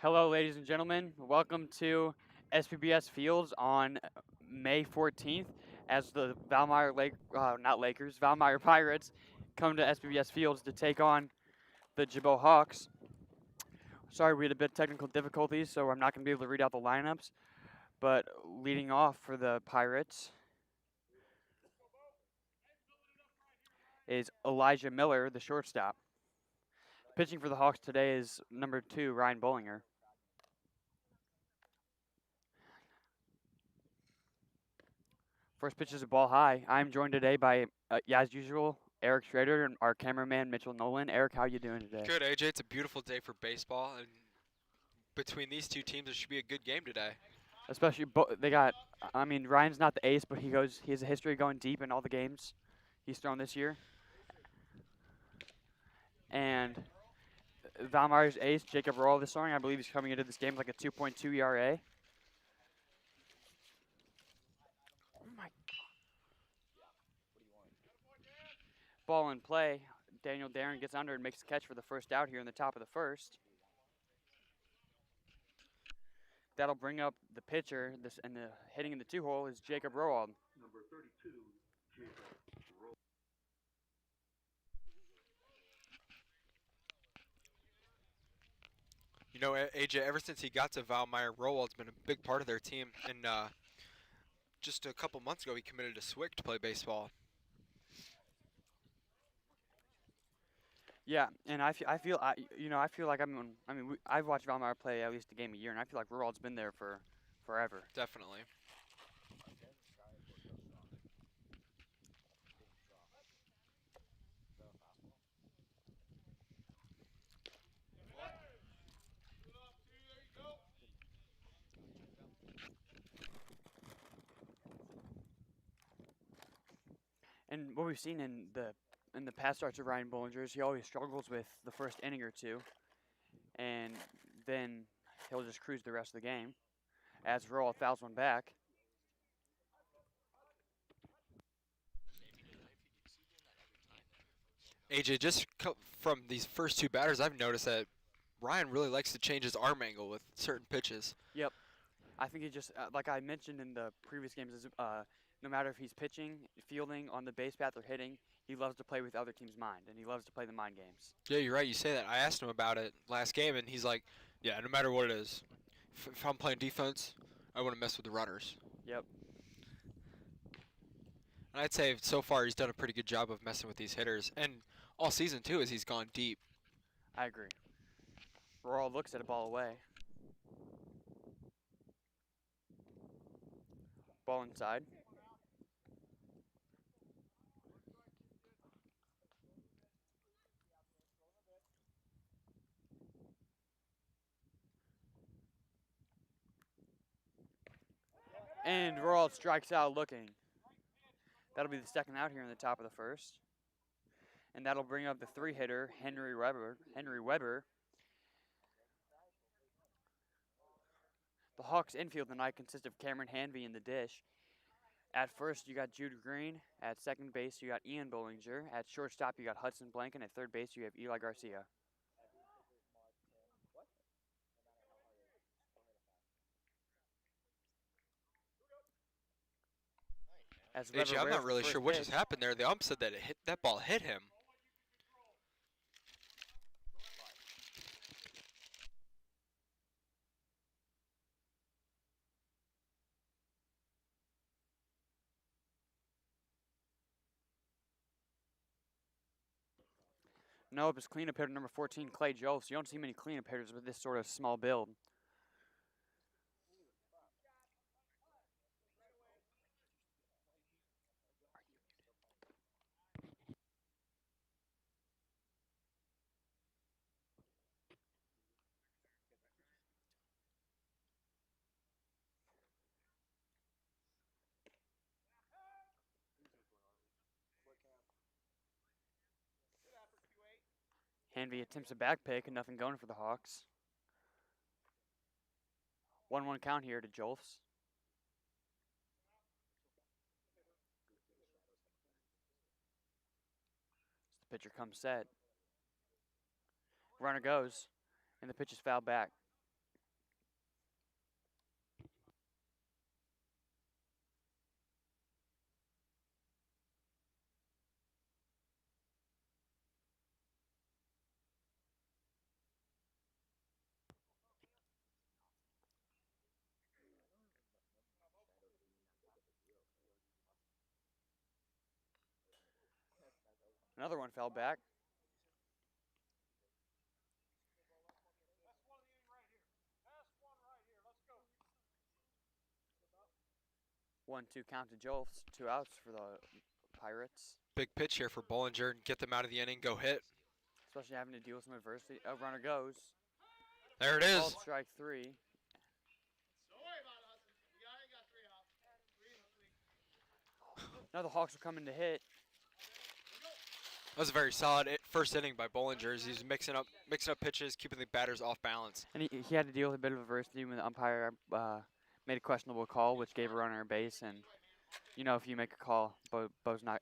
Hello, ladies and gentlemen. Welcome to SPBS Fields on May 14th as the Valmeyer Pirates come to SPBS Fields to take on the Gibault Hawks. Sorry, we had a bit of technical difficulties, so I'm not going to be able to read out the lineups. But leading off for the Pirates is Elijah Miller, the shortstop. Pitching for the Hawks today is number 2, Ryan Bollinger. First pitch is a ball high. I'm joined today by, as usual, Eric Schrader and our cameraman Mitchell Nolan. Eric, how you doing today? Good, AJ. It's a beautiful day for baseball, and between these two teams, it should be a good game today. Especially they got. I mean, Ryan's not the ace, but he has a history of going deep in all the games he's thrown this year. And Valmeyer's ace, Jacob Roll, this morning, I believe he's coming into this game with like a 2.2 ERA. Oh my! Ball in play. Daniel Darren gets under and makes the catch for the first out here in the top of the first. That'll bring up the pitcher. And the hitting in the 2-hole is Jacob Roald. Number 32, Jacob Roll. You know, AJ, ever since he got to Valmeyer, Rowald's been a big part of their team, and just a couple months ago, he committed to Swick to play baseball. Yeah, and I feel like I've watched Valmeyer play at least a game a year, and I feel like Roald's been there for forever. Definitely. And what we've seen in the past starts of Ryan Bollinger is he always struggles with the first inning or two, and then he'll just cruise the rest of the game. As Roald fouls one back. AJ, just from these first two batters, I've noticed that Ryan really likes to change his arm angle with certain pitches. Yep, I think he just like I mentioned in the previous games, no matter if he's pitching, fielding, on the base path, or hitting, he loves to play with the other team's mind, and he loves to play the mind games. Yeah, you're right. You say that. I asked him about it last game, and he's like, "Yeah, no matter what it is, if I'm playing defense, I want to mess with the runners." Yep. And I'd say so far he's done a pretty good job of messing with these hitters, and all season too, as he's gone deep. I agree. Roald looks at a ball away. Ball inside. And Roald strikes out looking. That'll be the second out here in the top of the first. And that'll bring up the 3-hitter, Henry Weber. The Hawks' infield tonight consists of Cameron Hanvey in the dish. At first, you got Jude Green. At second base, you got Ian Bollinger. At shortstop, you got Hudson Blanken. At third base, you have Eli Garcia. As AJ, I'm Weber not really sure what just happened there. The ump said that that ball hit him. Nope, it's cleanup hitter number 14, Clay Jolfs. You don't see many cleanup hitters with this sort of small build. Hanvey attempts a back pick and nothing going for the Hawks. 1-1 count here to Jolfs. The pitcher comes set. Runner goes, and the pitch is fouled back. Another one fell back. One, two count to Jolfs. 2 outs for the Pirates. Big pitch here for Bollinger and get them out of the inning. Go hit. Especially having to deal with some adversity. A runner goes. There it Called is. strike 3. Now the Hawks are coming to hit. That was a very solid first inning by Bollinger. He's mixing up pitches, keeping the batters off balance. And he had to deal with a bit of adversity when the umpire made a questionable call, which gave a runner a base. And you know, if you make a call, Bo's not.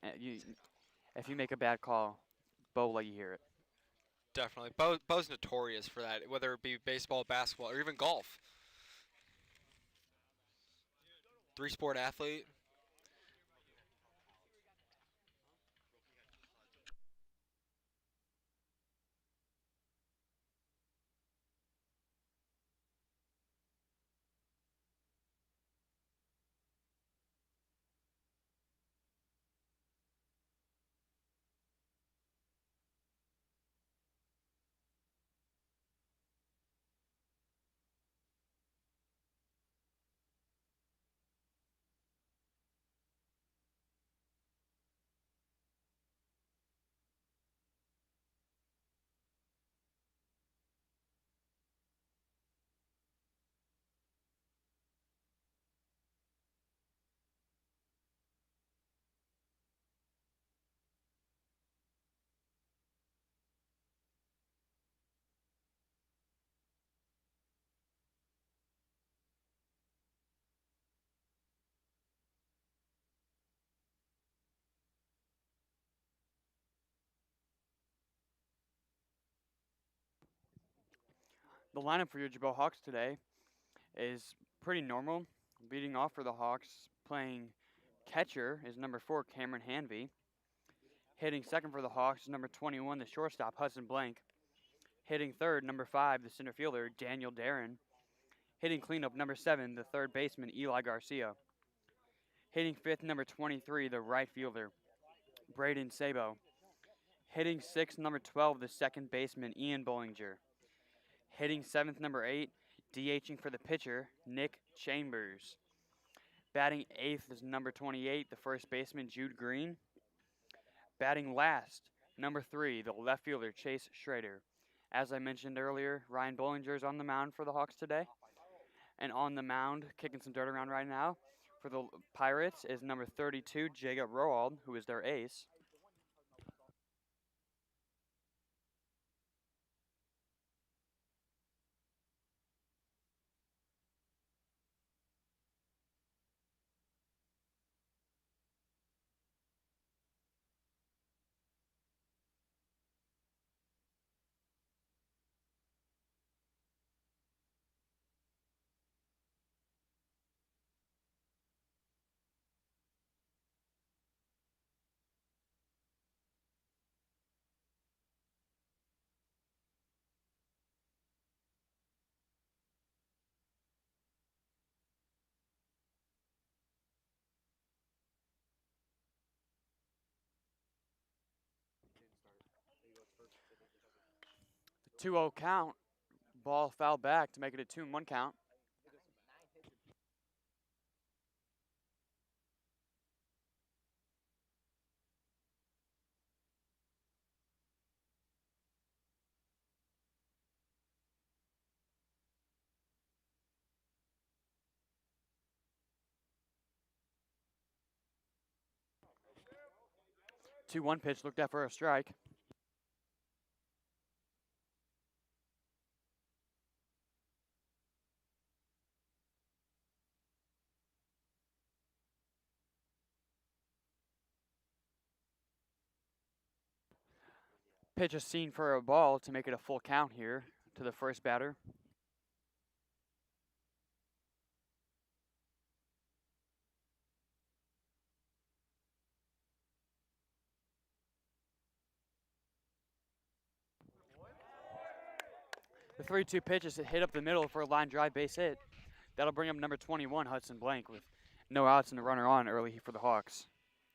If you make a bad call, Bo will let you hear it. Definitely. Bo's notorious for that, whether it be baseball, basketball, or even golf. 3-sport athlete. The lineup for your Gibault Hawks today is pretty normal. Leading off for the Hawks, playing catcher is number 4, Cameron Hanvey. Hitting second for the Hawks is number 21, the shortstop, Hudson Blank. Hitting third, number 5, the center fielder, Daniel Darren. Hitting cleanup, number 7, the third baseman, Eli Garcia. Hitting fifth, number 23, the right fielder, Braden Sabo. Hitting sixth, number 12, the second baseman, Ian Bollinger. Hitting seventh, number 8, DHing for the pitcher, Nick Chambers. Batting eighth is number 28, the first baseman, Jude Green. Batting last, number 3, the left fielder, Chase Schrader. As I mentioned earlier, Ryan Bollinger is on the mound for the Hawks today. And on the mound, kicking some dirt around right now, for the Pirates is number 32, Jacob Roald, who is their ace. The 2-0 count. Ball foul back to make it a 2-1 count. Two-one pitch looked at for a strike. Pitch is seen for a ball to make it a full count here to the first batter. The 3-2 pitch is hit up the middle for a line drive base hit. That'll bring up number 21, Hudson Blank, with no outs and a runner on early for the Hawks.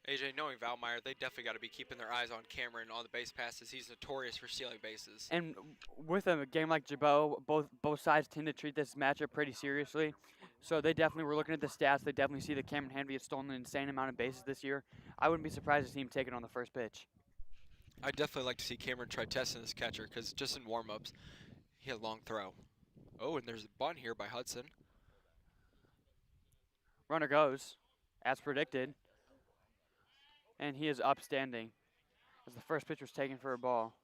AJ, knowing Valmeyer, they definitely got to be keeping their eyes on Cameron on the base passes. He's notorious for stealing bases. And with a game like Gibault, both sides tend to treat this matchup pretty seriously. So they definitely were looking at the stats. They definitely see that Cameron Hanvey has stolen an insane amount of bases this year. I wouldn't be surprised to see him take it on the first pitch. I'd definitely like to see Cameron try testing this catcher because just in warm-ups, he had a long throw. Oh, and there's a bunt here by Hudson. Runner goes, as predicted. And he is upstanding as the first pitch was taken for a ball.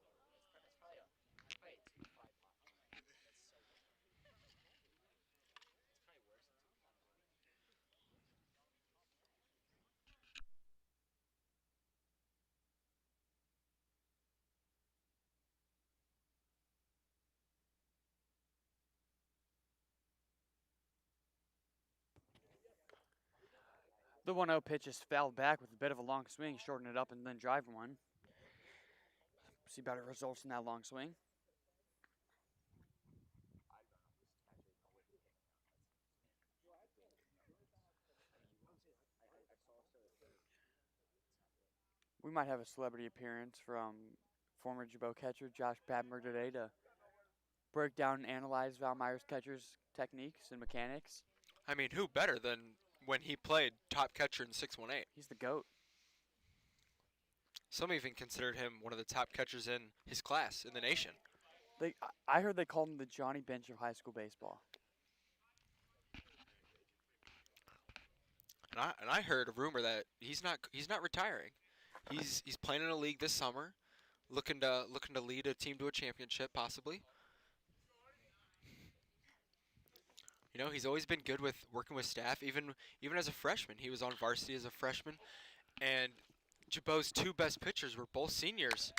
The 1-0 pitch is fouled back with a bit of a long swing, shorten it up, and then drive one. See better results in that long swing. We might have a celebrity appearance from former Gibault catcher Josh Badmer today to break down and analyze Valmeyer's catcher's techniques and mechanics. I mean, who better than when he played top catcher in 618? He's the GOAT. Some even considered him one of the top catchers in his class in the nation. I heard they called him the Johnny Bench of high school baseball. And I heard a rumor that he's not retiring. He's playing in a league this summer, looking to lead a team to a championship possibly. You know, he's always been good with working with staff. Even as a freshman, he was on varsity as a freshman, and Gibault's two best pitchers were both seniors.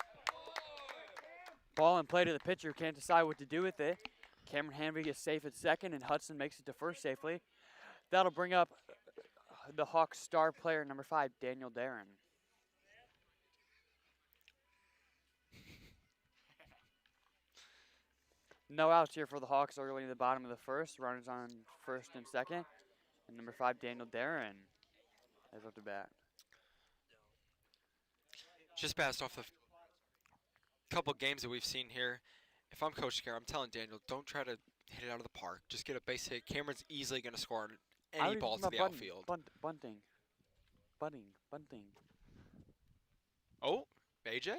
Ball in play to the pitcher, can't decide what to do with it. Cameron Hanvey is safe at second, and Hudson makes it to first safely. That'll bring up the Hawks star player, number 5, Daniel Darren. No outs here for the Hawks early in the bottom of the first. Runners on first and second. And number 5, Daniel Darren, is up to bat. Just passed off the couple games that we've seen here. If I'm Coach Carroll, I'm telling Daniel, don't try to hit it out of the park. Just get a base hit. Cameron's easily going to score on any ball to the outfield. Bunting. Oh, AJ?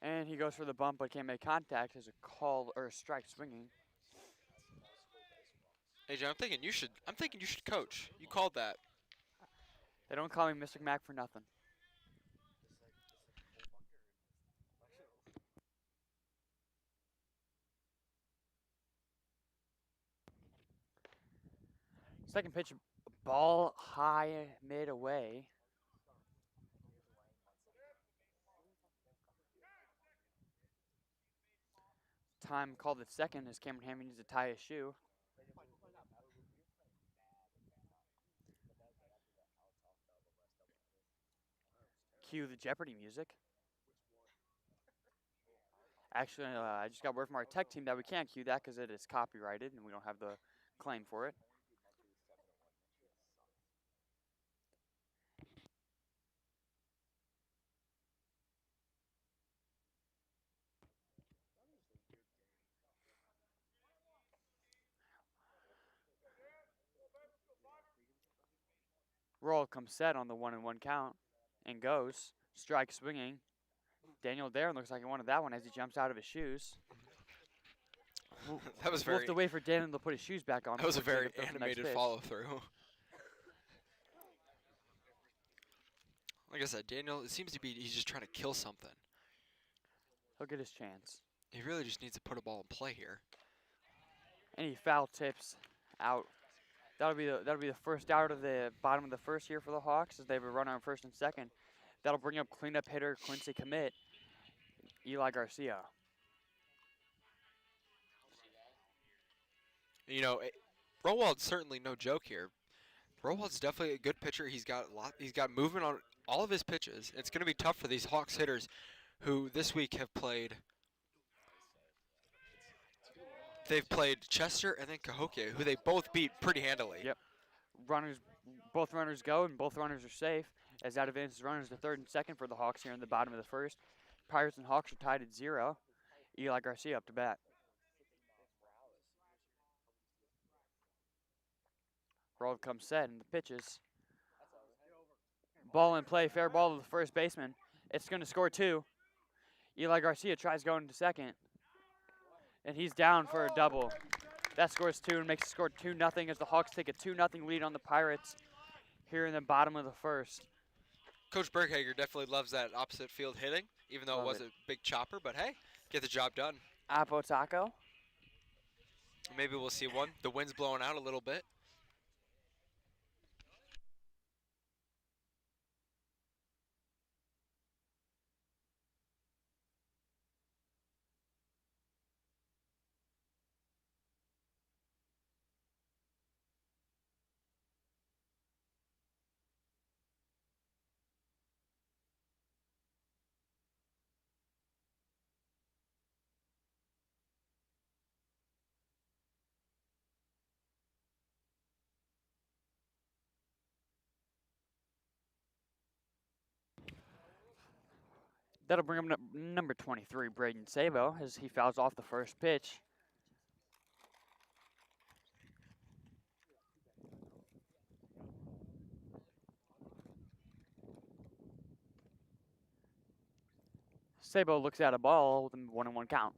And he goes for the bump, but can't make contact as a call or a strike swinging. AJ, I'm thinking you should coach. You called that. They don't call me Mr. Mac for nothing. Second pitch, ball high, mid away. Time called at second as Cameron Hanvey needs to tie his shoe. Cue the Jeopardy music. Actually, I just got word from our tech team that we can't cue that because it is copyrighted and we don't have the claim for it. Roll comes set on the 1-1 count and goes. Strike swinging. Daniel Darren looks like he wanted that one as he jumps out of his shoes. That was We'll very. have to wait for Daniel to put his shoes back on. That was a before very we take up the next animated pitch. follow-through. Like I said, Daniel, it seems to be he's just trying to kill something. He'll get his chance. He really just needs to put a ball in play here. Any foul tips out. That'll be the first out of the bottom of the first here for the Hawks as they have a runner on first and second. That'll bring up cleanup hitter Quincy commit Eli Garcia. You know, Rowald's certainly no joke here. Rowald's definitely a good pitcher. He's got movement on all of his pitches. It's going to be tough for these Hawks hitters who this week have played. They've played Chester and then Cahokia, who they both beat pretty handily. Yep. Both runners go and both runners are safe. as that advances runners to third and second for the Hawks here in the bottom of the first. Pirates and Hawks are tied at 0. Eli Garcia up to bat. Roll comes set, and the pitches. Ball in play, fair ball to the first baseman. It's going to score 2. Eli Garcia tries going to second, and he's down for a double. That scores 2 and makes the score 2-0 as the Hawks take a 2-0 lead on the Pirates here in the bottom of the first. Coach Berghager definitely loves that opposite field hitting, even though it was a big chopper. But hey, get the job done. Apo Taco. Maybe we'll see one. The wind's blowing out a little bit. That'll bring him number 23, Braden Sabo, as he fouls off the first pitch. Sabo looks at a ball with a 1-1 count.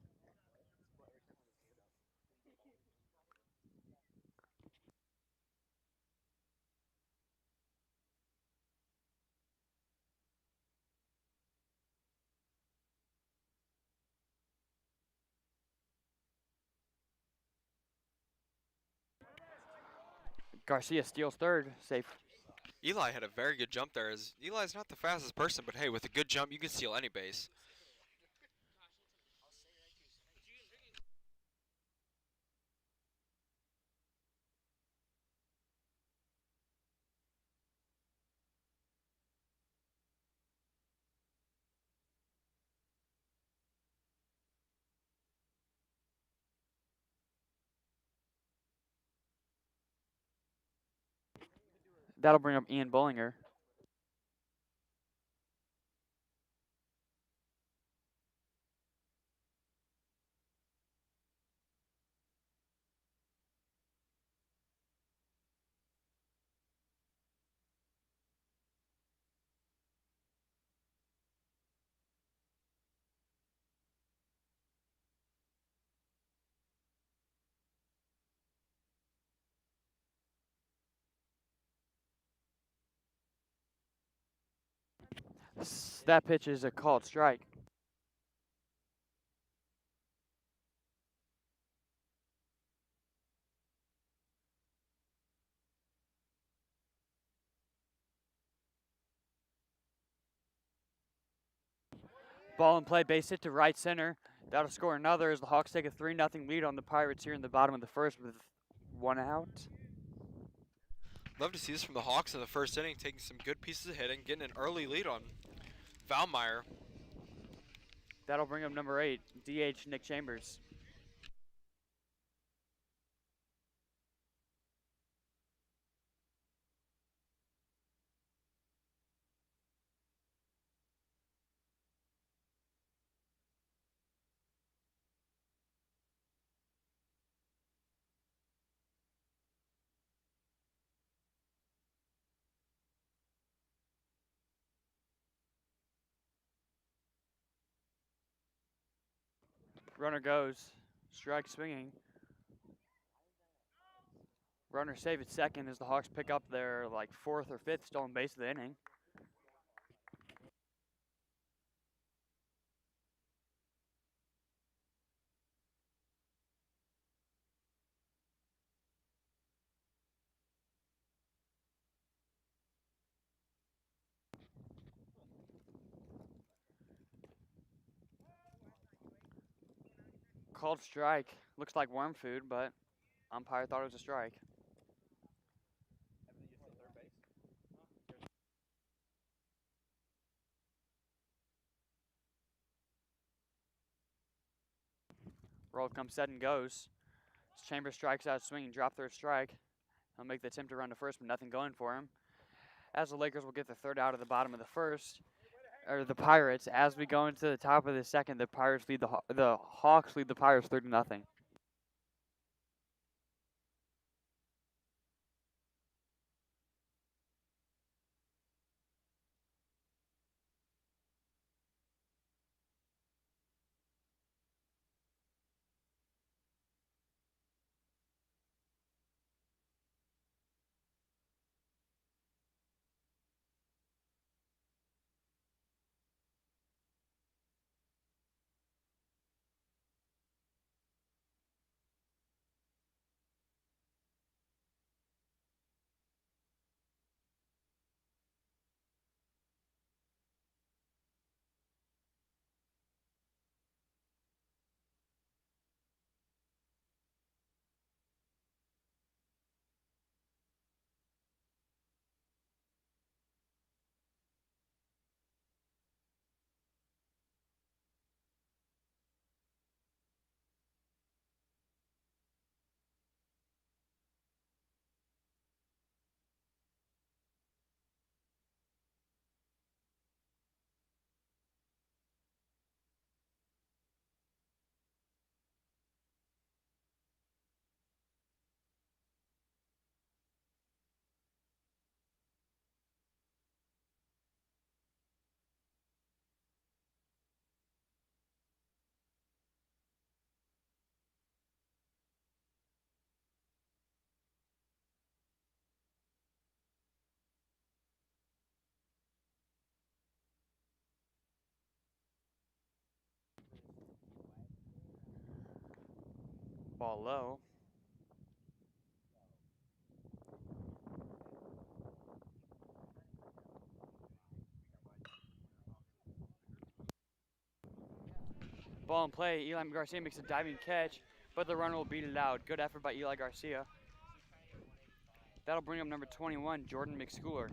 Garcia steals third, safe. Eli had a very good jump there. As Eli's not the fastest person, but hey, with a good jump, you can steal any base. That'll bring up Ian Bollinger. That pitch is a called strike. Ball in play, base hit to right center. That'll score another as the Hawks take a 3-0 lead on the Pirates here in the bottom of the first with 1 out. Love to see this from the Hawks in the first inning, taking some good pieces of hitting, getting an early lead on Valmeyer. That'll bring up number 8, DH Nick Chambers. Runner goes, strike swinging. Runner save at second as the Hawks pick up their like 4th or 5th stolen base of the inning. Called strike. Looks like worm food, but umpire thought it was a strike. Roll comes set and goes. Chambers strikes out swinging, drop third strike. He'll make the attempt to run to first, but nothing going for him. as the Lakers will get the third out of the bottom of the first, or the Pirates. As we go into the top of the second, the Pirates lead the Hawks lead the Pirates 3-0. Ball low. Ball in play. Eli Garcia makes a diving catch, but the runner will beat it out. Good effort by Eli Garcia. That'll bring up number 21, Jordan McSchooler.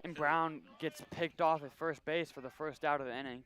And Brown gets picked off at first base for the first out of the inning.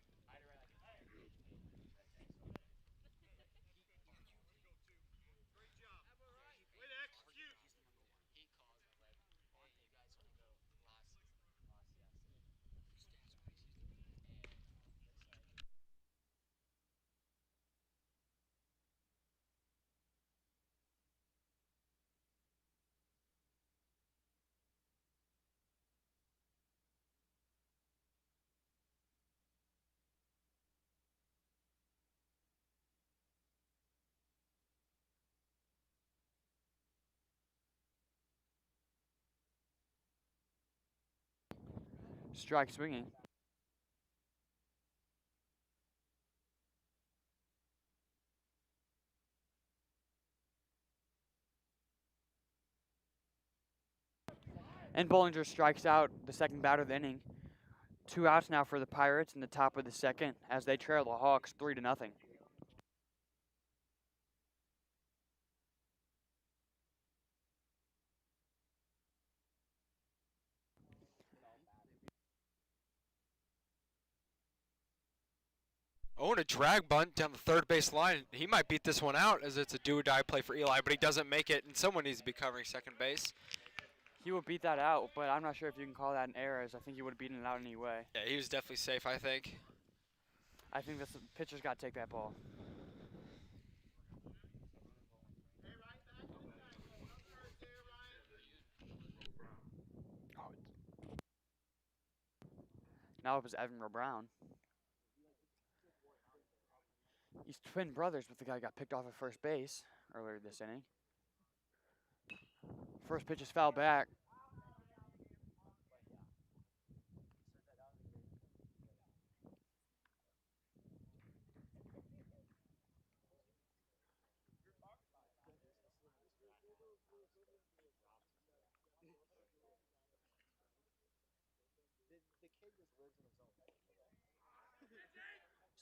Strike swinging. And Bollinger strikes out the second batter of the inning. 2 outs now for the Pirates in the top of the second as they trail the Hawks 3-0. Oh, and a drag bunt down the third base line. He might beat this one out as it's a do-or-die play for Eli, but he doesn't make it, and someone needs to be covering second base. He will beat that out, but I'm not sure if you can call that an error, as I think he would have beaten it out anyway. Yeah, he was definitely safe, I think. I think the pitcher's got to take that ball. Now it was Evan Brown. He's twin brothers with the guy who got picked off at first base earlier this inning. First pitch is fouled back.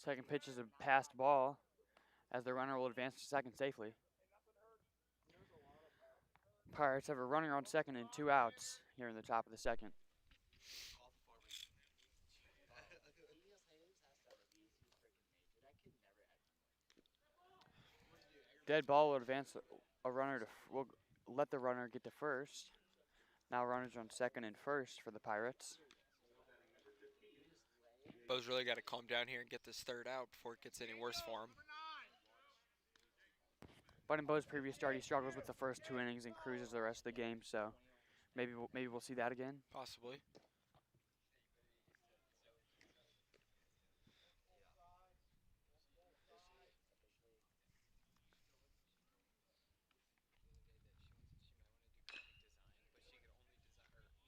Second pitch is a passed ball as the runner will advance to second safely. Pirates have a runner on second and 2 outs here in the top of the second. Dead ball will advance a runner to will let the runner get to first. Now runners on second and first for the Pirates. Bo's really got to calm down here and get this third out before it gets any worse for him. But in Bo's previous start, he struggles with the first 2 innings and cruises the rest of the game. So maybe we'll see that again. Possibly.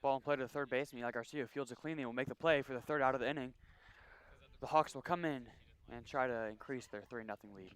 Ball and play to the third baseman. Eli Garcia fields it cleanly and will make the play for the third out of the inning. The Hawks will come in and try to increase their 3-0 lead.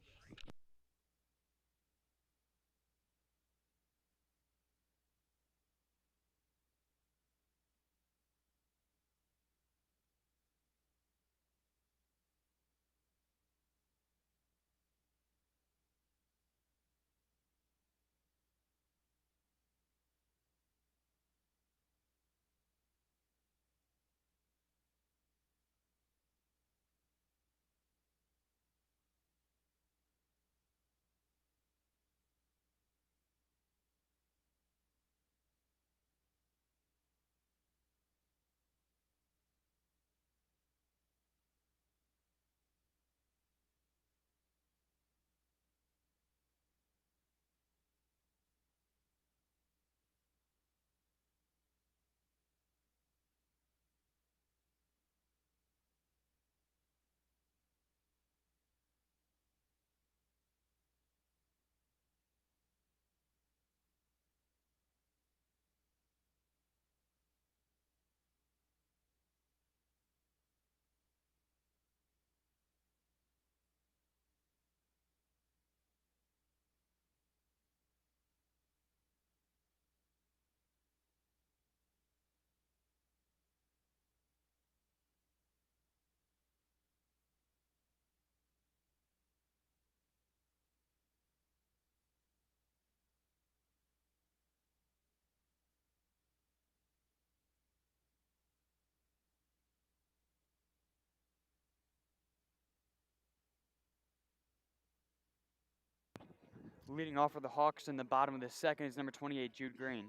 Leading off for the Hawks in the bottom of the second is number 28, Jude Green.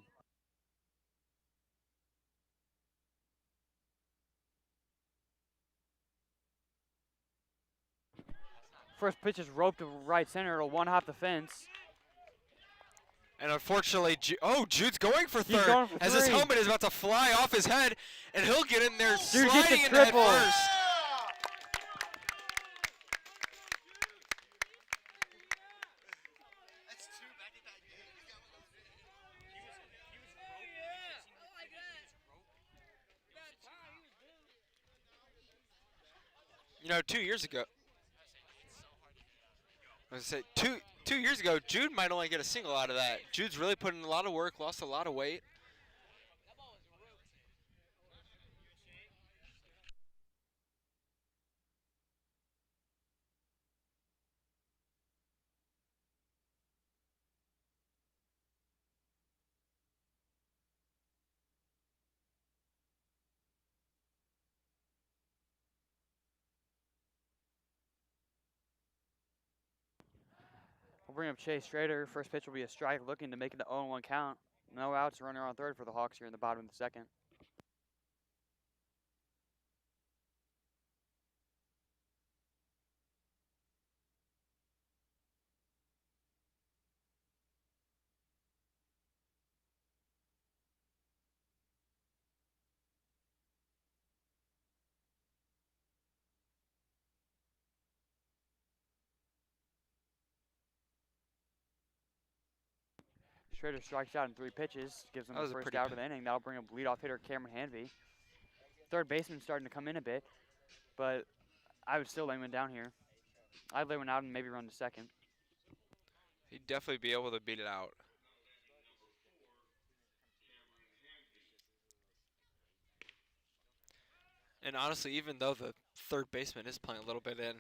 First pitch is roped to right center. It'll one-hop the fence. And unfortunately, Jude's going for He's third going for as his three. helmet is about to fly off his head, and he'll get in there Jude gets sliding a in head triple. first. You know, 2 years ago, I was gonna say 2 years ago, Jude might only get a single out of that. Jude's really put in a lot of work, lost a lot of weight. We'll bring up Chase Strader. First pitch will be a strike, looking to make it an 0-1 count. No outs, runner on third for the Hawks here in the bottom of the second. Strader strikes out in 3 pitches, gives them That the was a first pretty out of the inning. That'll bring up leadoff hitter Cameron Hanvey. Third baseman starting to come in a bit, but I would still lay one down here. I'd lay one out and maybe run to second. He'd definitely be able to beat it out. And honestly, even though the third baseman is playing a little bit in,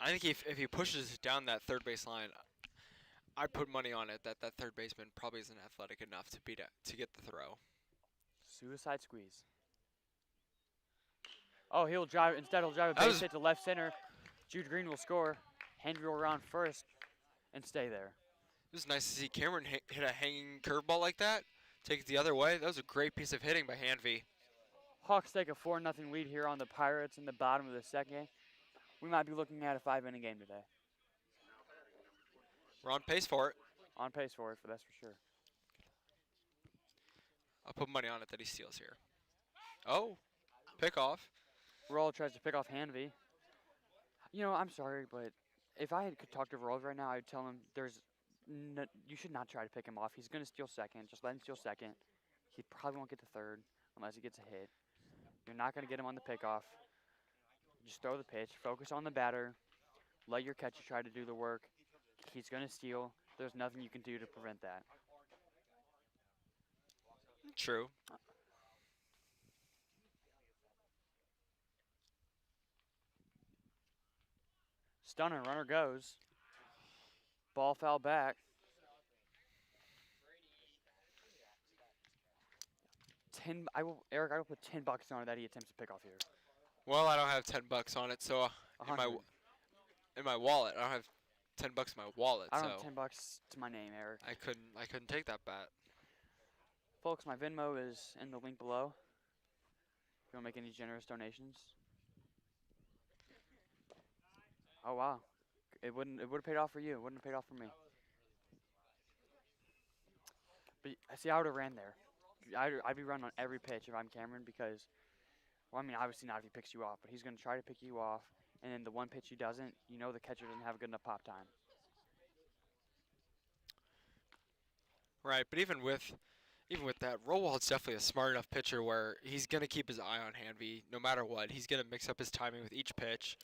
I think if he pushes down that third base line, I'd put money on it that that third baseman probably isn't athletic enough to get the throw. Suicide squeeze. Oh, he'll drive. Instead, he'll drive a That base was hit to left center. Jude Green will score. Henry will round first and stay there. It was nice to see Cameron hit a hanging curveball like that. Take it the other way. That was a great piece of hitting by Hanvey. Hawks take a 4-0 lead here on the Pirates in the bottom of the second. We might be looking at a 5-inning game today. We're on pace for it. On pace for it, that's for sure. I'll put money on it that he steals here. Oh, pick off. Roll tries to pick off Hanvey. You know, I'm sorry, but if I could talk to Rolls right now, I'd tell him you should not try to pick him off. He's going to steal second. Just let him steal second. He probably won't get to third unless he gets a hit. You're not going to get him on the pickoff. Just throw the pitch. Focus on the batter. Let your catcher try to do the work. He's going to steal. There's nothing you can do to prevent that. True. Stunner, runner goes. Ball foul back. Eric, I will put $10 on it that he attempts to pick off here. Well, I don't have $10 on it, so in my wallet, I don't have $10 in my wallet. I don't so have $10 to my name, Eric. I couldn't take that bet. Folks, my Venmo is in the link below. If you want to make any generous donations. Oh wow, it would have paid off for you. It wouldn't have paid off for me. But I see, I would have ran there. I'd be running on every pitch if I'm Cameron because, well, I mean, obviously not if he picks you off, but he's going to try to pick you off, and then the one pitch he doesn't, you know the catcher doesn't have a good enough pop time. Right, but even with that, Rowald's definitely a smart enough pitcher where he's going to keep his eye on Hanvey no matter what. He's going to mix up his timing with each pitch.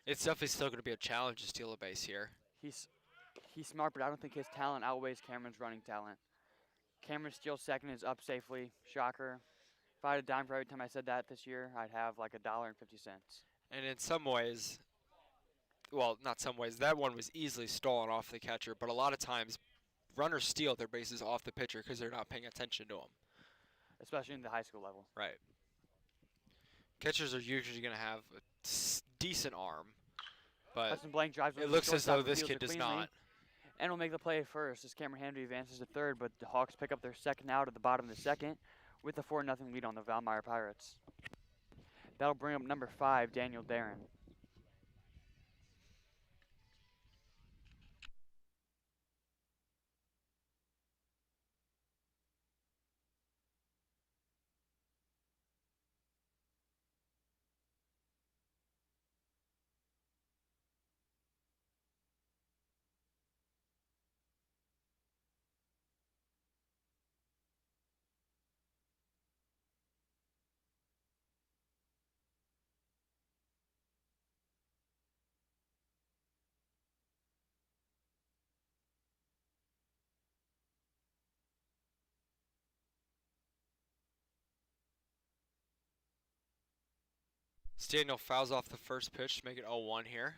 It's definitely still going to be a challenge to steal a base here. He's smart, but I don't think his talent outweighs Cameron's running talent. Cameron steals second, is up safely. Shocker. If I had a dime for every time I said that this year, I'd have like $1.50. And in some ways, well, not some ways, that one was easily stolen off the catcher, but a lot of times runners steal their bases off the pitcher because they're not paying attention to them. Especially in the high school level. Right. Catchers are usually going to have a decent arm, but Hudson Blank drives it looks as though this kid does not. And will make the play first as Cameron Hanvey advances to third, but the Hawks pick up their second out at the bottom of the second with a 4-0 lead on the Valmeyer Pirates. That'll bring up number 5, Daniel Darren. Daniel fouls off the first pitch to make it 0-1 here.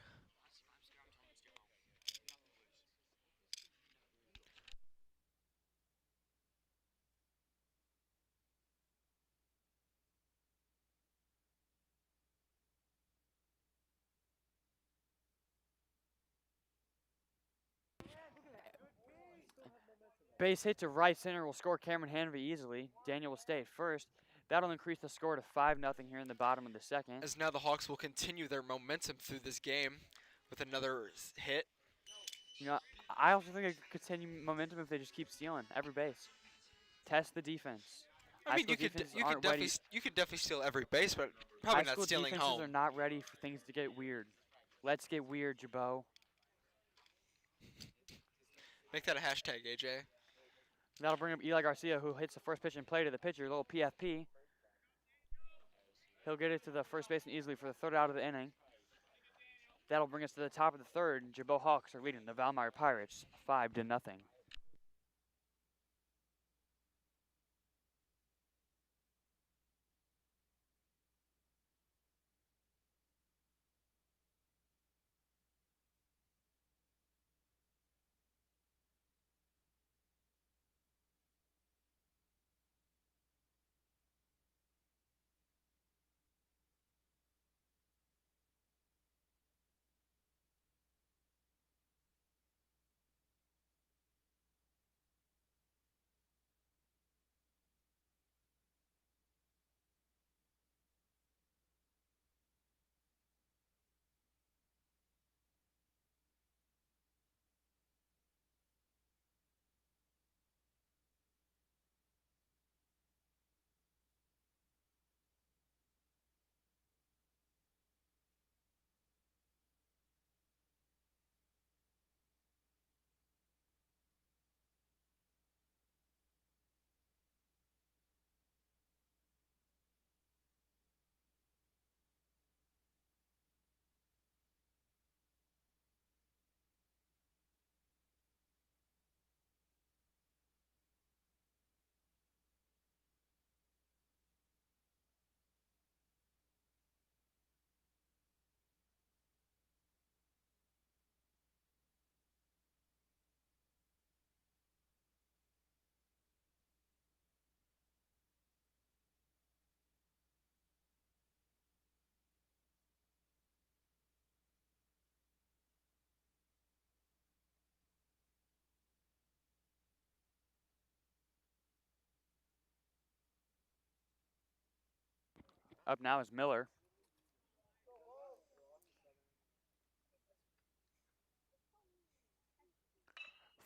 Base hit to right center will score Cameron Hanvey easily. Daniel will stay at first. That'll increase the score to 5-0 here in the bottom of the second. As now the Hawks will continue their momentum through this game with another hit. You know, I also think they could continue momentum if they just keep stealing every base. Test the defense. I mean, you could definitely steal every base, but probably not stealing home. High school defenses are not ready for things to get weird. Let's get weird, Gibault. Make that a hashtag, AJ. That'll bring up Eli Garcia, who hits the first pitch and play to the pitcher, a little PFP. He'll get it to the first baseman easily for the third out of the inning. That'll bring us to the top of the third, and Gibault Hawks are leading the Valmeyer Pirates 5-0. Up now is Miller.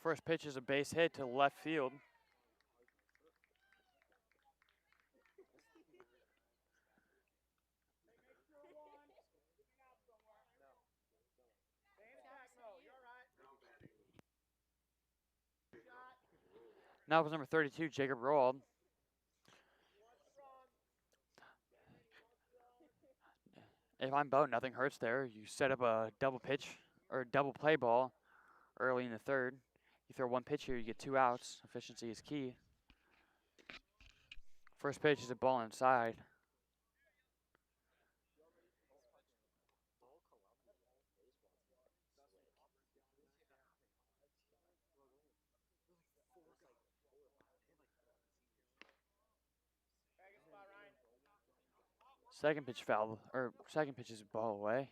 First pitch is a base hit to left field. Now was number 32, Jacob Roald. If I'm Bo, nothing hurts there. You set up a double pitch or double play ball early in the third. You throw one pitch here, you get 2 outs. Efficiency is key. First pitch is a ball inside. Second pitch foul, or second pitch is a ball away.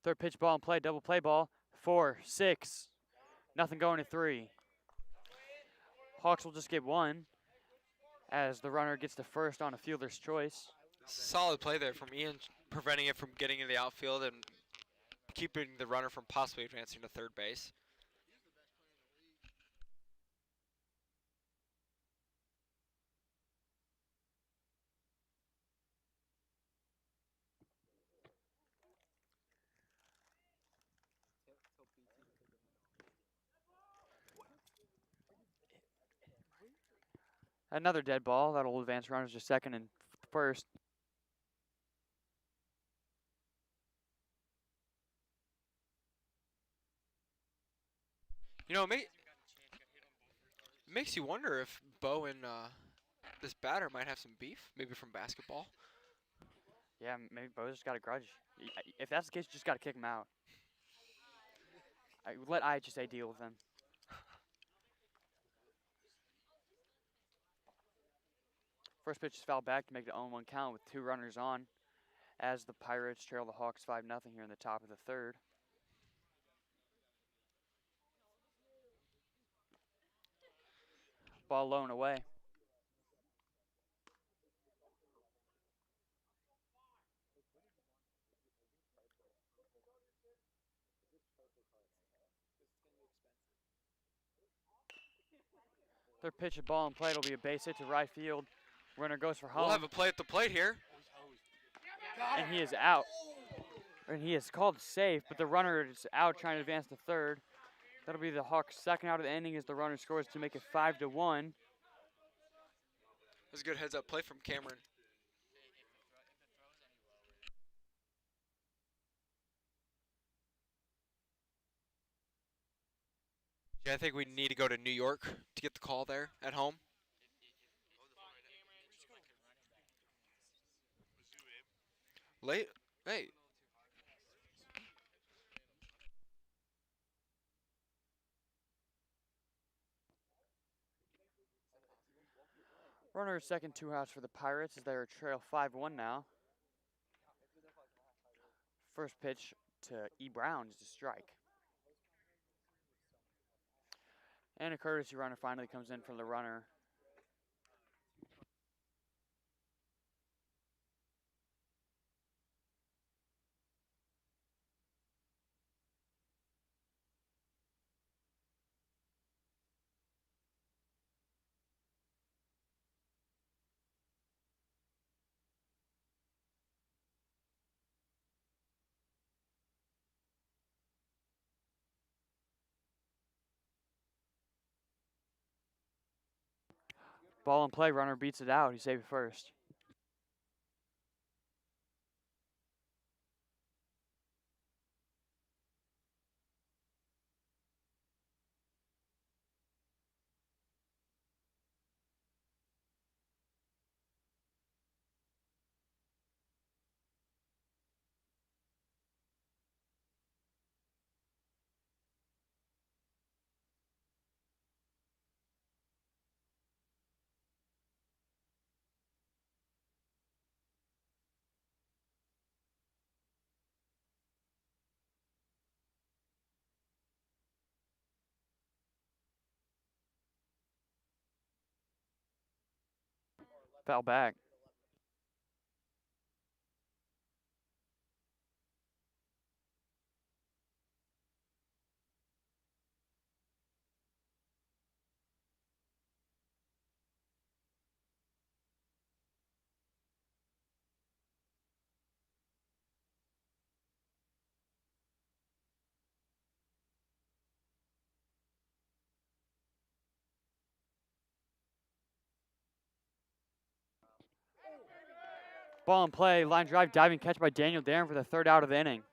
Third pitch, ball in play, double play ball. 4, 6, nothing going to 3. Hawks will just get 1 as the runner gets to first on a fielder's choice. Solid play there from Ian, preventing it from getting in the outfield and keeping the runner from possibly advancing to third base. Another dead ball. That'll advance runners to second and first. You know, it makes you wonder if Bo and this batter might have some beef, maybe from basketball. Yeah, maybe Bo's just got a grudge. If that's the case, you just got to kick him out. Let IHSA deal with him. First pitch is fouled back to make the 0-1 count with 2 runners on as the Pirates trail the Hawks 5-0 here in the top of the third. Ball low and away. Third pitch, a ball in play. It'll be a base hit to right field. Runner goes for home. We'll have a play at the plate here. And he is out. And he is called safe, but the runner is out trying to advance to third. That'll be the Hawks' second out of the inning as the runner scores to make it 5-1. That's a good heads-up play from Cameron. Yeah, I think we need to go to New York to get the call there at home. Late, hey. Runner second, 2 outs for the Pirates as they are trail 5-1 now. First pitch to E. Brown is a strike. And a courtesy runner finally comes in from the runner. Ball in play, runner beats it out. He saved it first. Foul back. Ball in play. Line drive, diving catch by Daniel Darren for the 3rd out of the inning.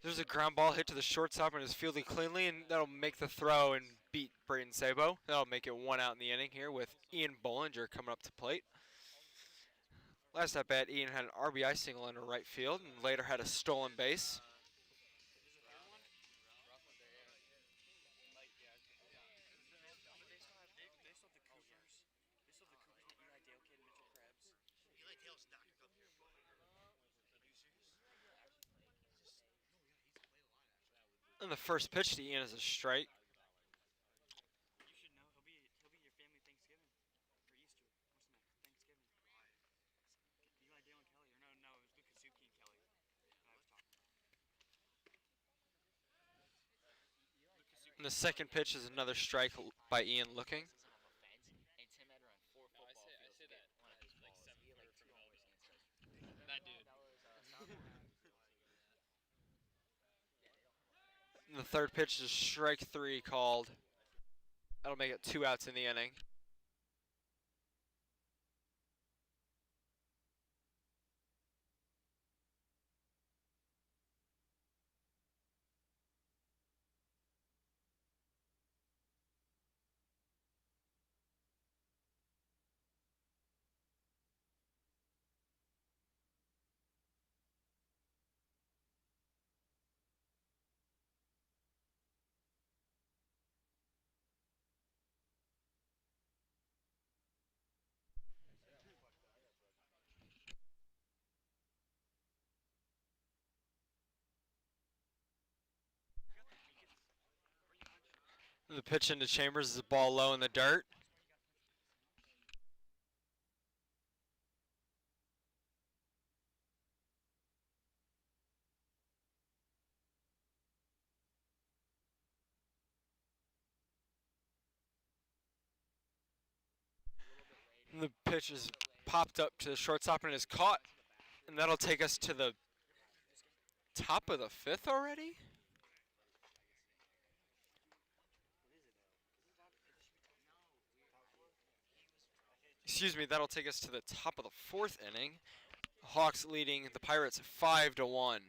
There's a ground ball hit to the shortstop and is fielded cleanly, and that'll make the throw and beat Brayton Sabo. That'll make it 1 out in the inning here with Ian Bollinger coming up to plate. Last at bat, Ian had an RBI single into right field and later had a stolen base. And the first pitch to Ian is a strike. And the second pitch is another strike by Ian looking. And the third pitch is strike 3 called. That'll make it 2 outs in the inning. And the pitch into Chambers is a ball low in the dirt. And the pitch is popped up to the shortstop and is caught. And that'll take us to the top of the 5th already? Excuse me, that'll take us to the top of the 4th inning. Hawks leading the Pirates 5-1.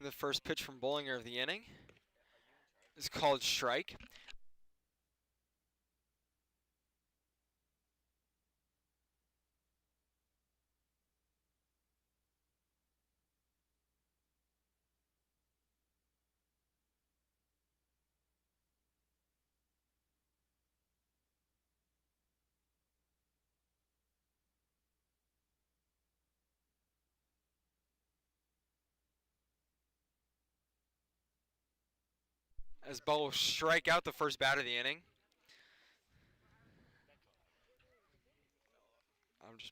The first pitch from Bollinger of the inning is called strike. As Bo will strike out the first batter of the inning. I'm just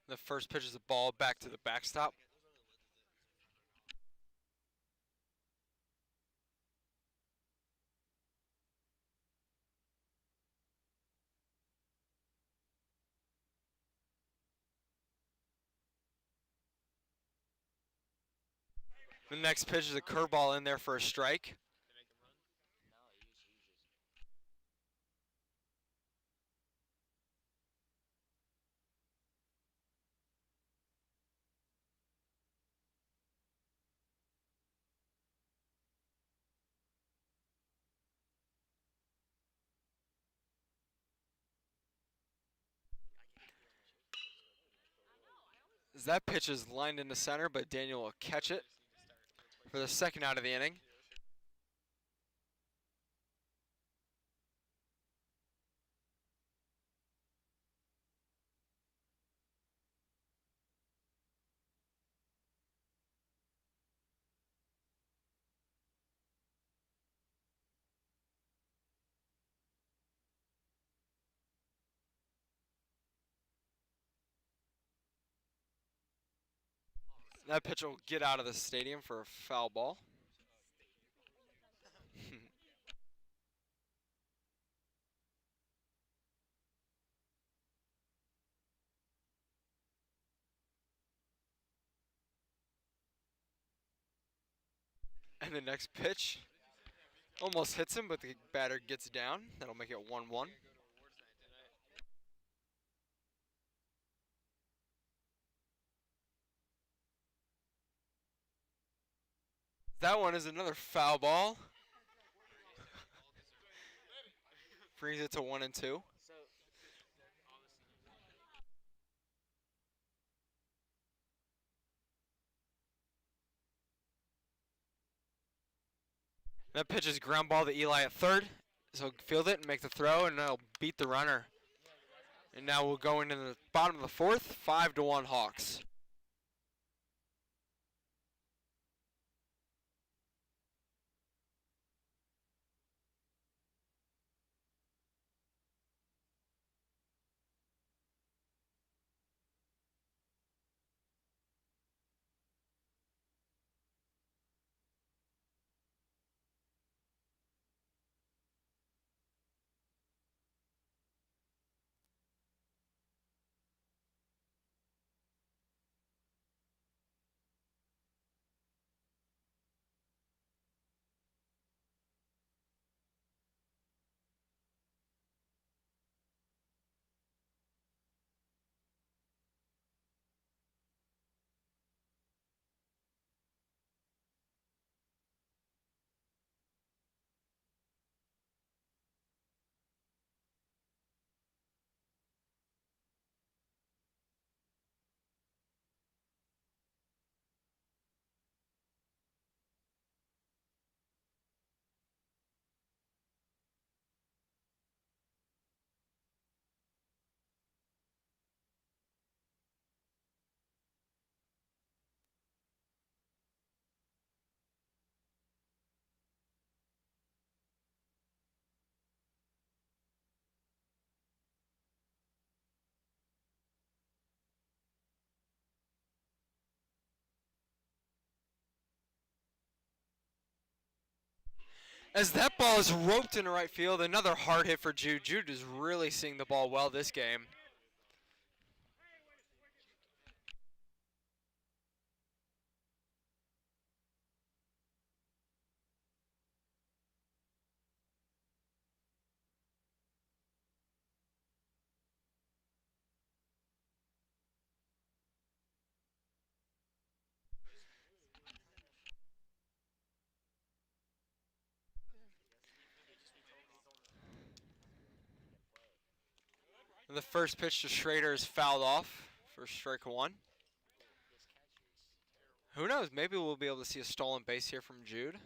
the first pitch is a ball back to the backstop. The next pitch is a curveball in there for a strike. As that pitch is lined into center, but Daniel will catch it for the second out of the inning. That pitch will get out of the stadium for a foul ball. And the next pitch almost hits him, but the batter gets down. That'll make it 1-1. That one is another foul ball. Brings it to 1-2. That pitch is ground ball to Eli at third. So he'll field it and make the throw, and that'll beat the runner. And now we'll go into the bottom of the fourth, 5-1 Hawks. As that ball is roped into right field, another hard hit for Jude. Jude is really seeing the ball well this game. And the first pitch to Schrader is fouled off for strike one. Who knows? Maybe we'll be able to see a stolen base here from Jude.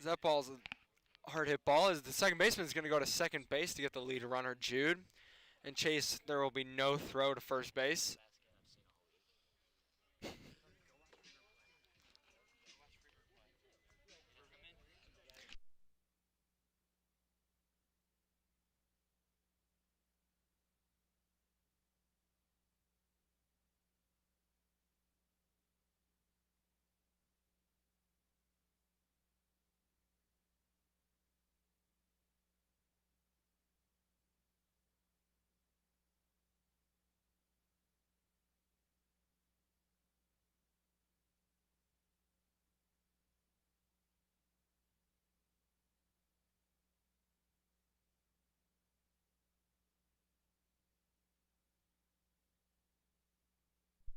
That ball's a hard hit ball. As the second baseman is going to go to second base to get the lead runner, Jude. And Chase, there will be no throw to first base.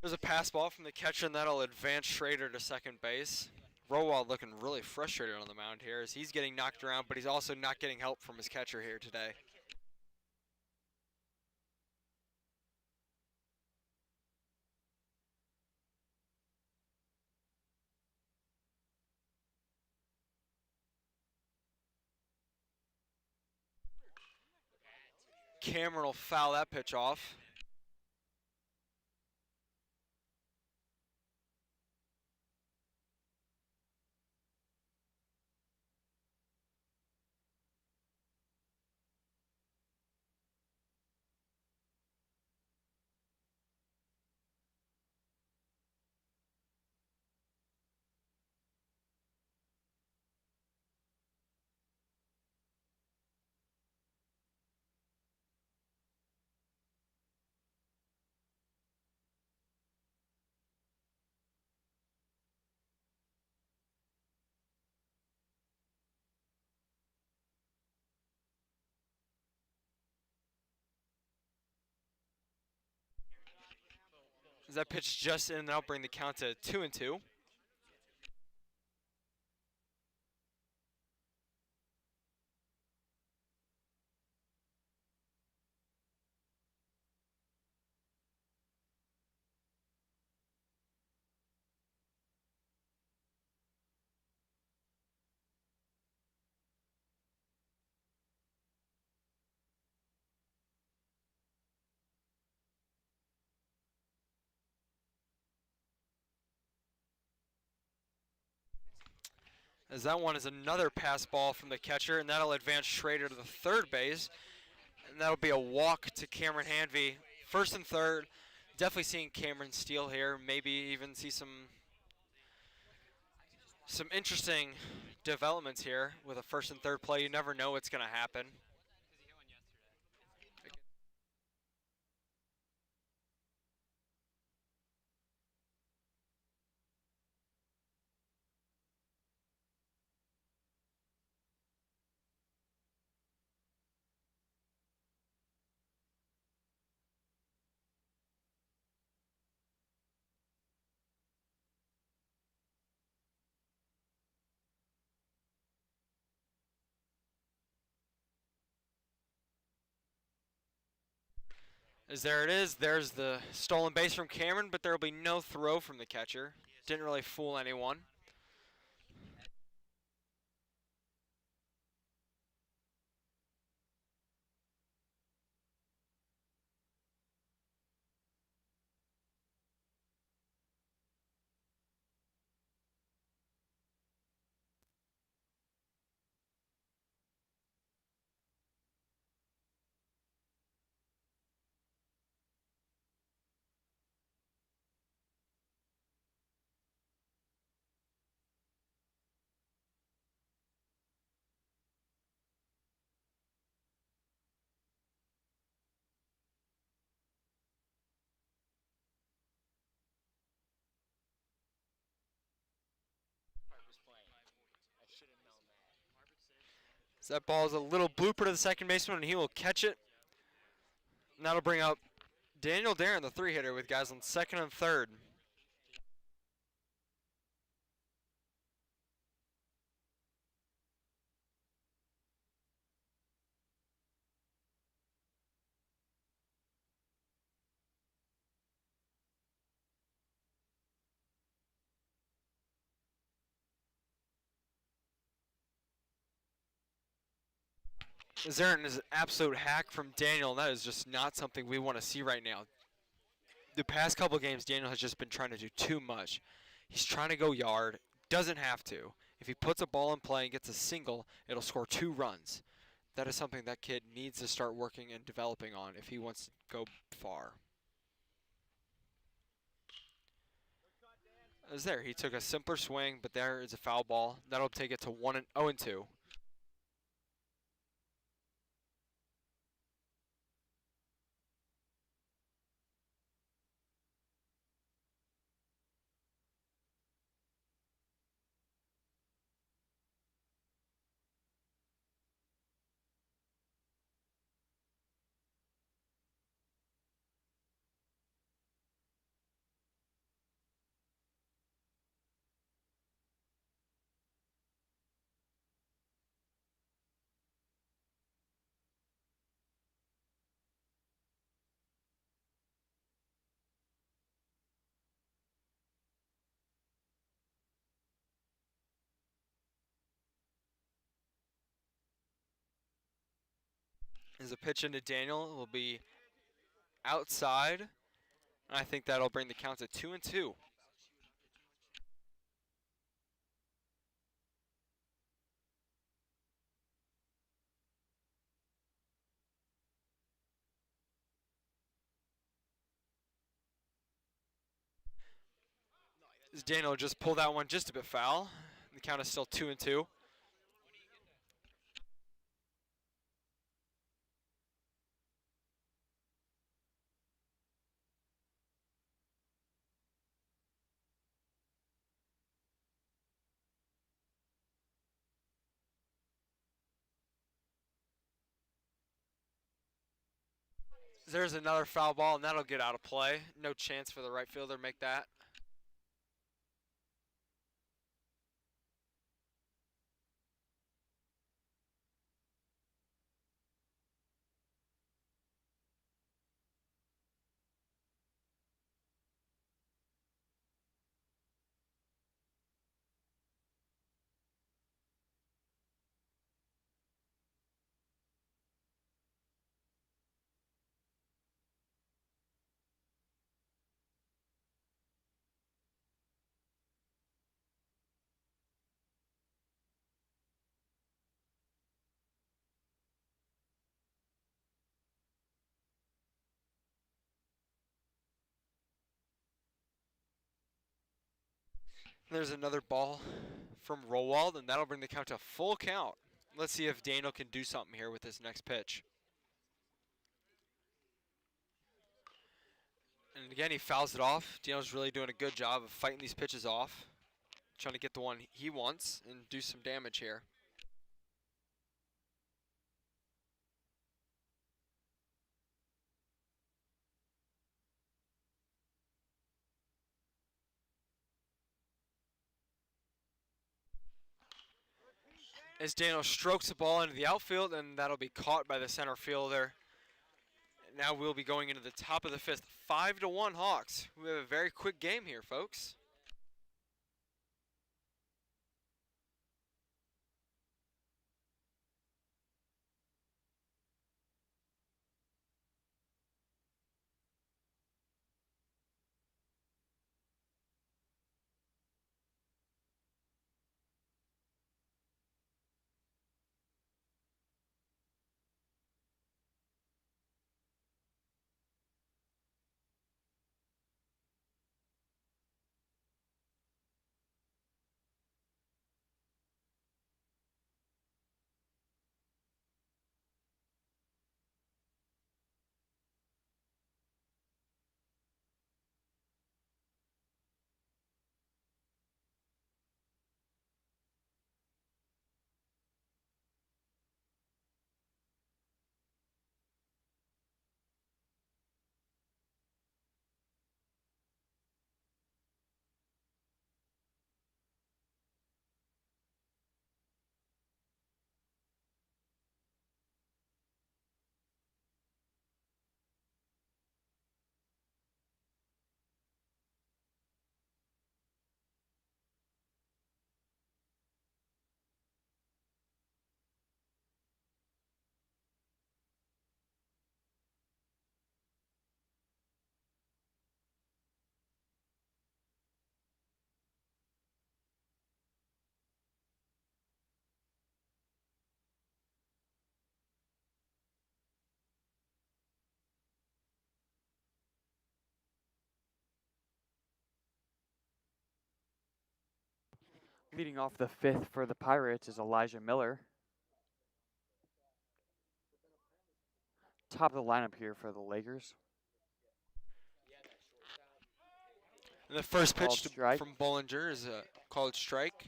There's a pass ball from the catcher, and that'll advance Schrader to second base. Rowald looking really frustrated on the mound here as he's getting knocked around, but he's also not getting help from his catcher here today. Cameron will foul that pitch off. As that pitch just in, that'll bring the count to 2-2. As that one is another pass ball from the catcher, and that'll advance Schrader to the third base. And that'll be a walk to Cameron Hanvey. First and third. Definitely seeing Cameron steal here. Maybe even see some interesting developments here with a first and third play. You never know what's going to happen. As there it is, there's the stolen base from Cameron, but there will be no throw from the catcher. Didn't really fool anyone. So that ball is a little blooper to the second baseman, and he will catch it. And that'll bring up Daniel Darren, the three-hitter, with guys on second and third. Zarin is an absolute hack from Daniel, and that is just not something we want to see right now. The past couple games, Daniel has just been trying to do too much. He's trying to go yard, doesn't have to. If he puts a ball in play and gets a single, it'll score 2 runs. That is something that kid needs to start working and developing on if he wants to go far. As there, he took a simpler swing, but there is a foul ball. That'll take it to 0-2. As a pitch into Daniel, it will be outside. I think that'll bring the count to 2-2. As Daniel just pulled that one just a bit foul. The count is still 2-2. There's another foul ball, and that'll get out of play. No chance for the right fielder to make that. There's another ball from Rowald, and that'll bring the count to a full count. Let's see if Daniel can do something here with this next pitch. And again, he fouls it off. Daniel's really doing a good job of fighting these pitches off, trying to get the one he wants and do some damage here. As Daniel strokes the ball into the outfield, and that'll be caught by the center fielder. Now we'll be going into the top of the fifth. 5-1 Hawks. We have a very quick game here, folks. Leading off the fifth for the Pirates is Elijah Miller. Top of the lineup here for the Lakers. And the first Called pitch strike. from Bollinger is a called strike.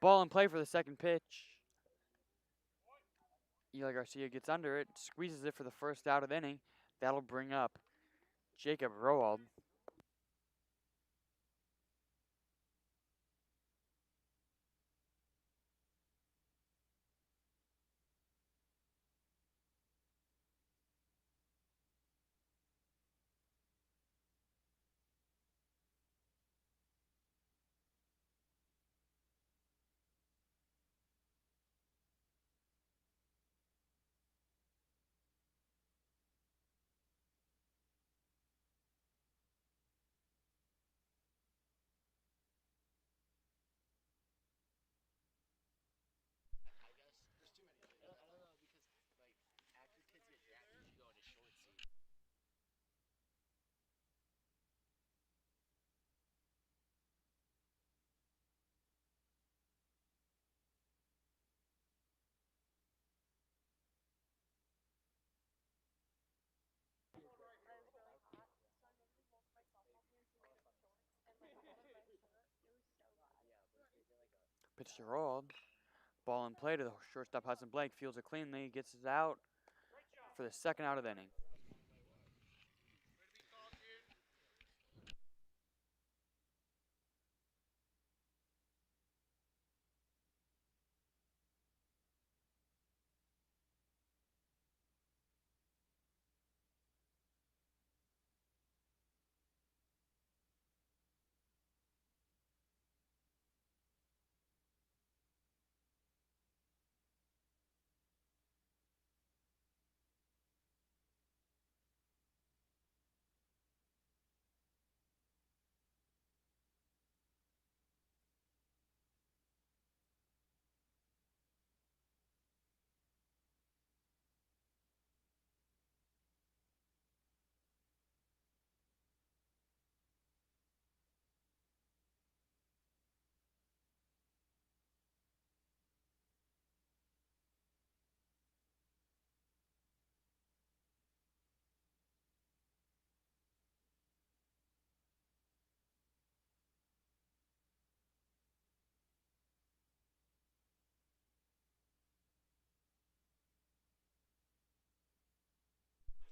Ball in play for the second pitch. Eli Garcia gets under it, squeezes it for the first out of the inning. That'll bring up Jacob Roald. Pitch to Roald. Ball in play to the shortstop Hudson Blank. Fields it cleanly, gets it out for the second out of the inning.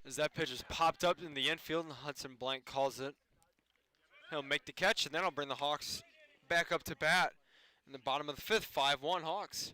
As that pitch is popped up in the infield and Hudson Blank calls it. He'll make the catch and then I'll bring the Hawks back up to bat in the bottom of the fifth. 5-1 Hawks.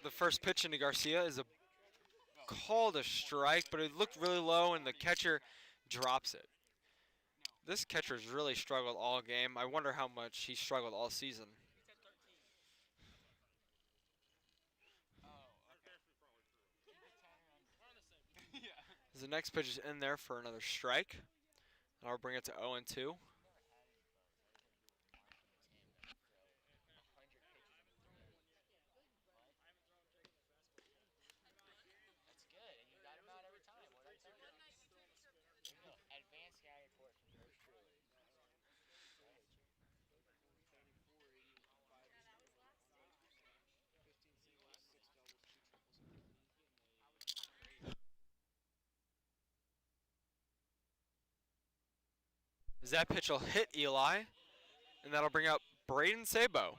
The first pitch into Garcia is called a strike, but it looked really low, and the catcher drops it. This catcher's really struggled all game. I wonder how much he struggled all season. The next pitch is in there for another strike. I'll bring it to 0-2. That pitch will hit Eli, and that'll bring up Braden Sabo.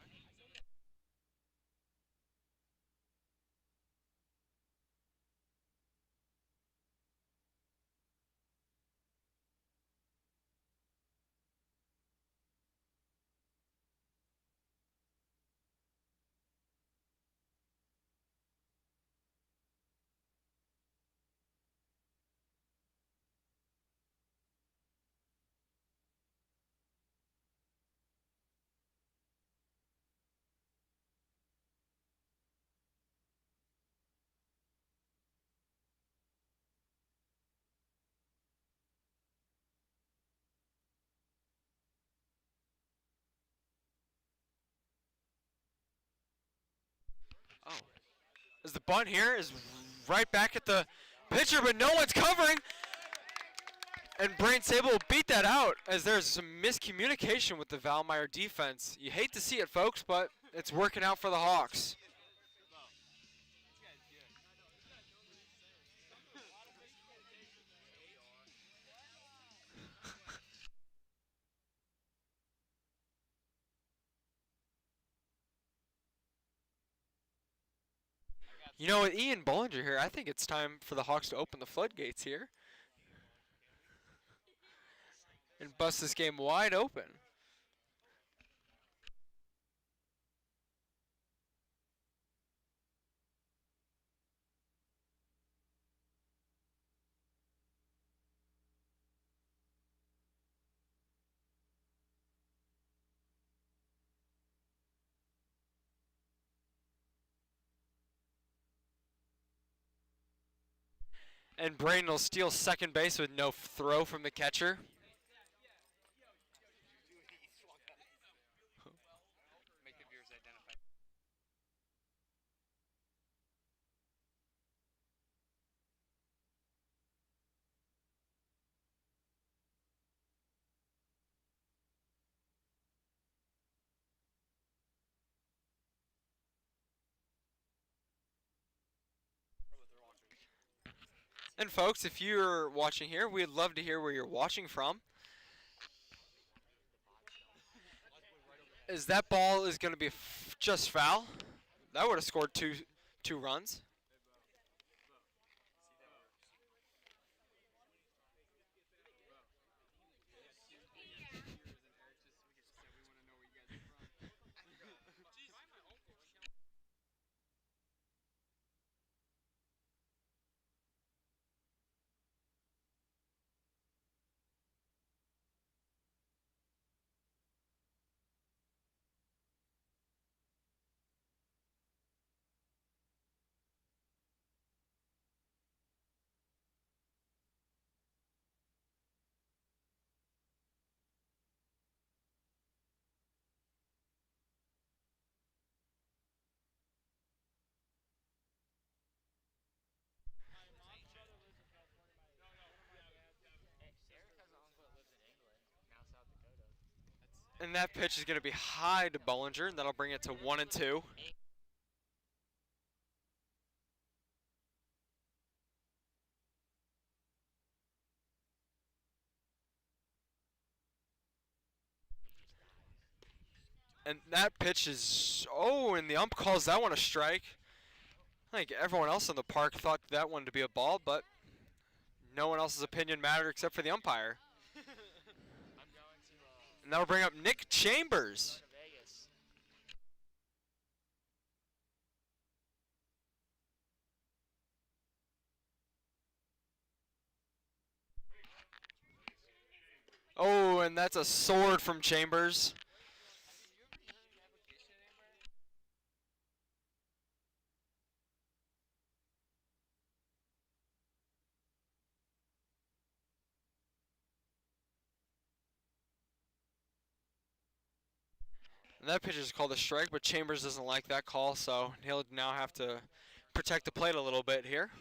Oh. As the bunt here is right back at the pitcher, but no one's covering. And Braden Sable will beat that out as there's some miscommunication with the Valmeyer defense. You hate to see it, folks, but it's working out for the Hawks. You know, with Ian Bollinger here, I think it's time for the Hawks to open the floodgates here and bust this game wide open. And Braden will steal second base with no throw from the catcher. And folks, if you're watching here, we'd love to hear where you're watching from. As that ball is going to be just foul. That would have scored two runs. And that pitch is going to be high to Bollinger, and that'll bring it to 1-2. And that pitch is, and the ump calls that one a strike. I think everyone else in the park thought that one to be a ball, but no one else's opinion mattered except for the umpire. And that'll bring up Nick Chambers. Oh, and that's a sword from Chambers. And that pitch is called a strike, but Chambers doesn't like that call, so he'll now have to protect the plate a little bit here.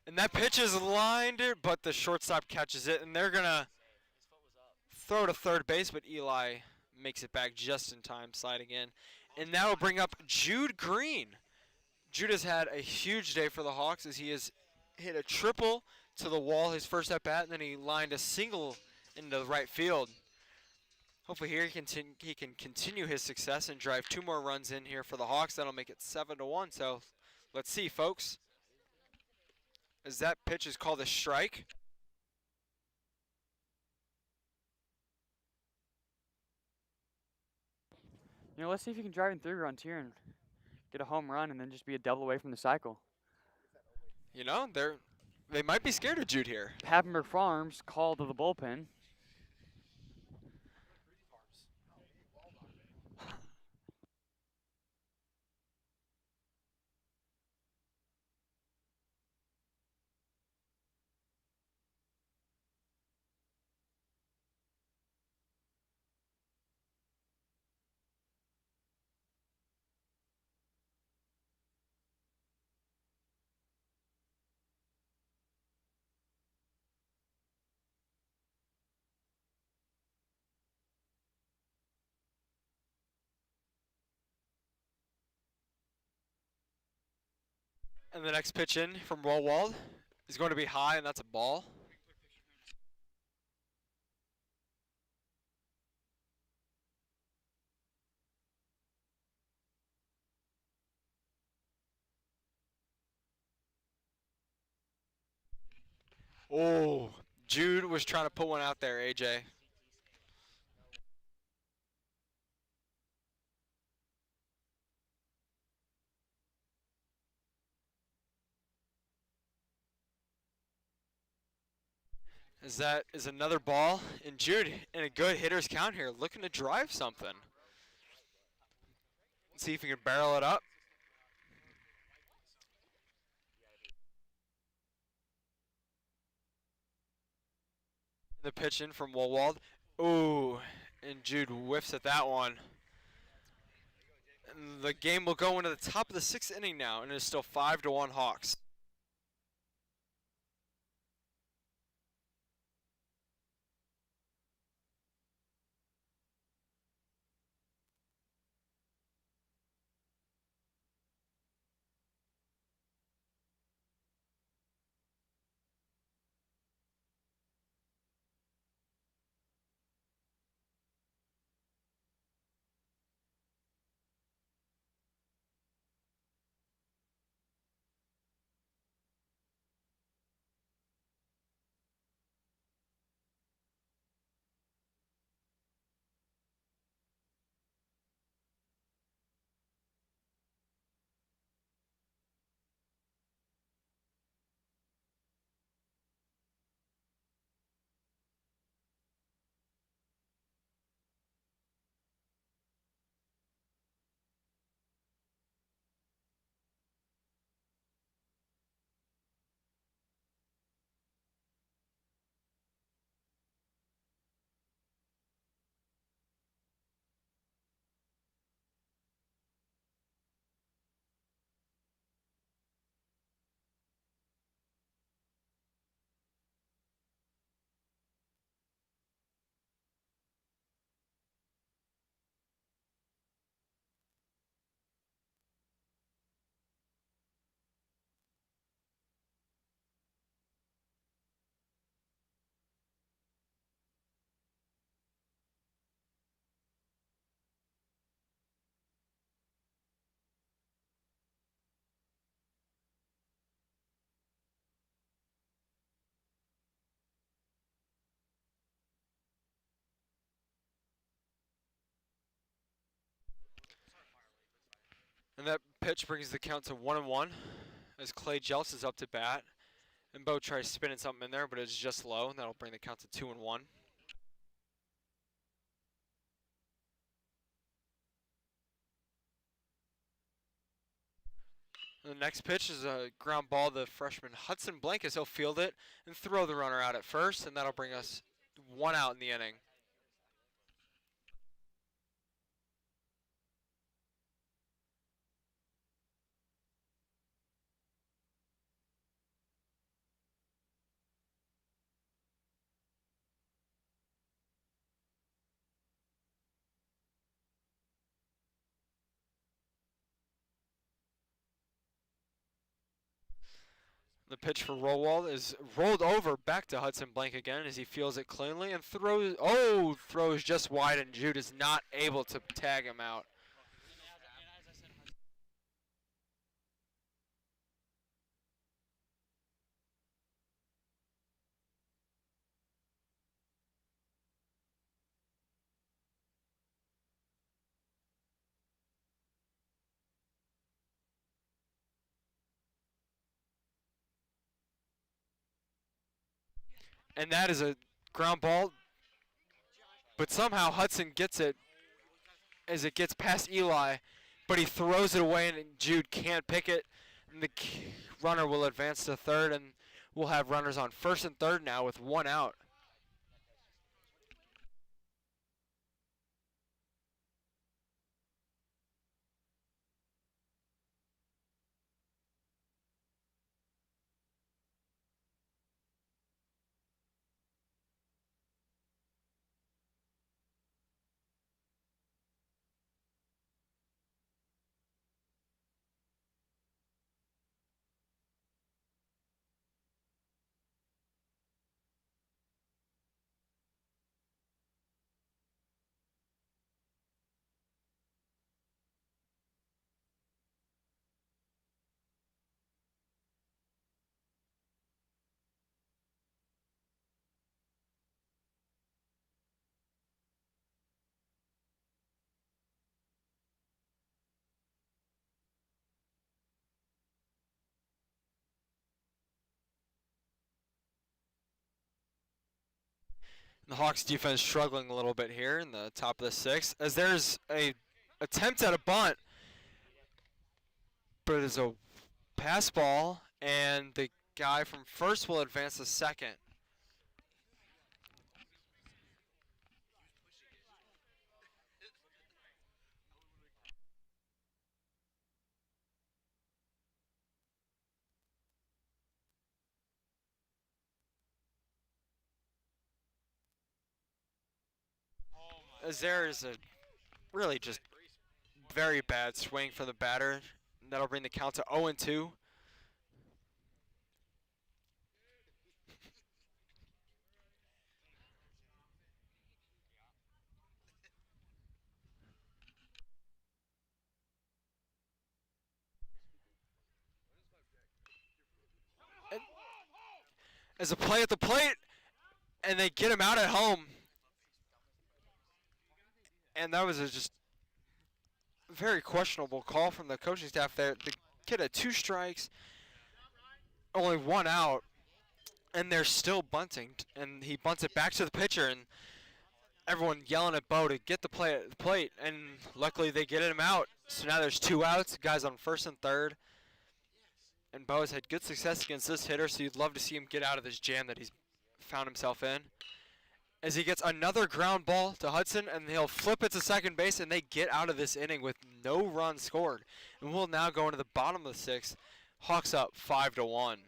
And that pitch is lined, but the shortstop catches it, and they're going to throw to third base, but Eli makes it back just in time, sliding in. And that will bring up Jude Green. Jude has had a huge day for the Hawks as he has hit a triple to the wall his first at bat, and then he lined a single into the right field. Hopefully here he can continue his success and drive 2 more runs in here for the Hawks. That'll make it 7-1. So let's see, folks. As that pitch is called a strike. Let's see if you can drive in 3 runs here and get a home run and then just be a double away from the cycle. They might be scared of Jude here. Papenburg Farms called to the bullpen. And the next pitch in from Rollwald is going to be high, and that's a ball. Oh, Jude was trying to put one out there, AJ. As that is another ball, and Jude in a good hitter's count here, looking to drive something. Let's see if he can barrel it up. The pitch in from Wohlwald. Ooh, and Jude whiffs at that one. And the game will go into the top of the 6th inning now, and it is still 5-1 Hawks. And that pitch brings the count to 1-1 as Clay Jeltz is up to bat. And Bo tries spinning something in there, but it's just low, and that'll bring the count to 2-1. The next pitch is a ground ball to freshman Hudson Blank as he'll field it and throw the runner out at first, and that'll bring us 1 out in the inning. The pitch for Rowald is rolled over back to Hudson Blank again as he feels it cleanly and throws just wide, and Jude is not able to tag him out. And that is a ground ball, but somehow Hudson gets it as it gets past Eli, but he throws it away and Jude can't pick it. And the runner will advance to third, and we'll have runners on first and third now with 1 out. The Hawks defense struggling a little bit here in the top of the sixth as there's a attempt at a bunt, but it is a pass ball, and the guy from first will advance to second. As there is a really just very bad swing for the batter. That'll bring the count to 0-2. As a play at the plate, and they get him out at home. And that was a just very questionable call from the coaching staff there. The kid had 2 strikes, only 1 out, and they're still bunting. And he bunts it back to the pitcher, and everyone yelling at Bo to get the play at the plate. And luckily they get him out. So now there's 2 outs, guys on first and third. And Bo has had good success against this hitter, so you'd love to see him get out of this jam that he's found himself in. As he gets another ground ball to Hudson, and he'll flip it to second base, and they get out of this inning with no runs scored. And we'll now go into the bottom of the sixth. Hawks up 5-1.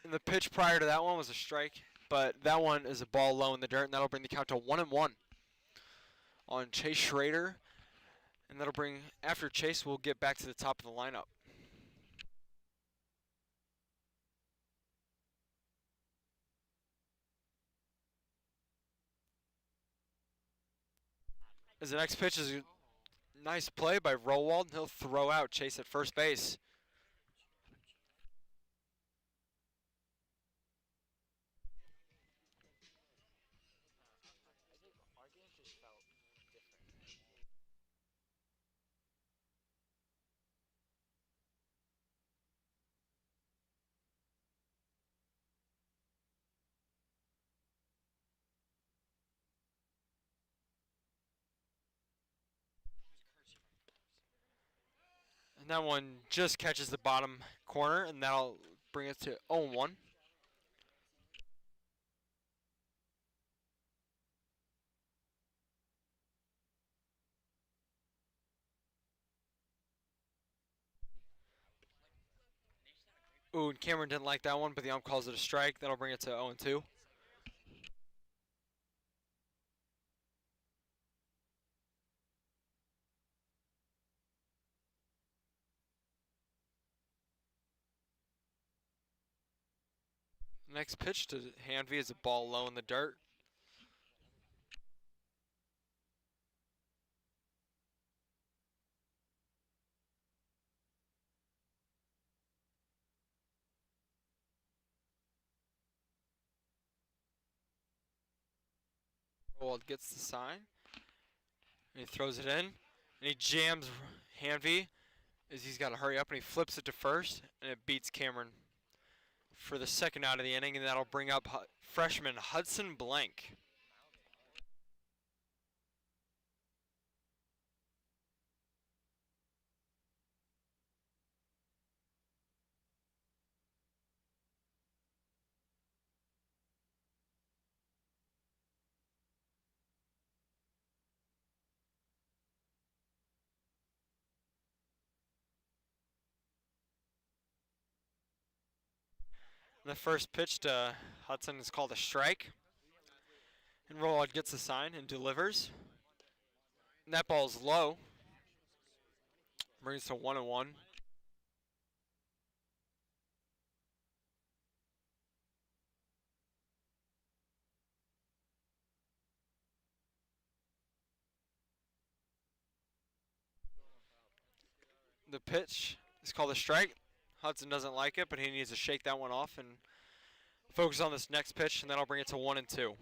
And the pitch prior to that one was a strike, but that one is a ball low in the dirt, and that'll bring the count to 1-1 on Chase Schrader. And that'll bring, after Chase, we'll get back to the top of the lineup. As the next pitch is a nice play by Rowald, and he'll throw out Chase at first base. And that one just catches the bottom corner, and that'll bring it to 0-1. Ooh, and Cameron didn't like that one, but the ump calls it a strike. That'll bring it to 0-2. Next pitch to Hanvey is a ball low in the dirt. Rowald gets the sign, and he throws it in, and he jams Hanvey as he's got to hurry up, and he flips it to first, and it beats Cameron for the second out of the inning, and that'll bring up freshman Hudson Blank. The first pitch to Hudson is called a strike. And Rowald gets the sign and delivers. And that ball's low. Brings it to 1-1. The pitch is called a strike. Hudson doesn't like it, but he needs to shake that one off and focus on this next pitch, and that'll bring it to 1-2.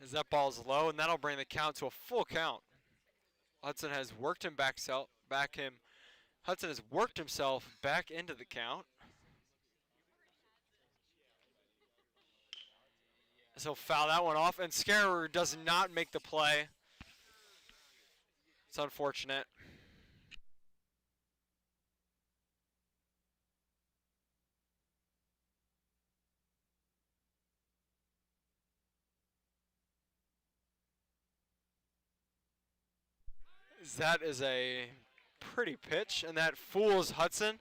As that ball's low, and that'll bring the count to a full count. Hudson has worked him Hudson has worked himself back into the count. So foul that one off, and Scarer does not make the play. It's unfortunate. That is a pretty pitch, and that fools Hudson.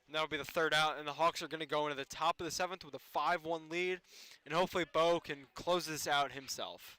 And that'll be the third out, and the Hawks are going to go into the top of the seventh with a 5-1 lead, and hopefully Bo can close this out himself.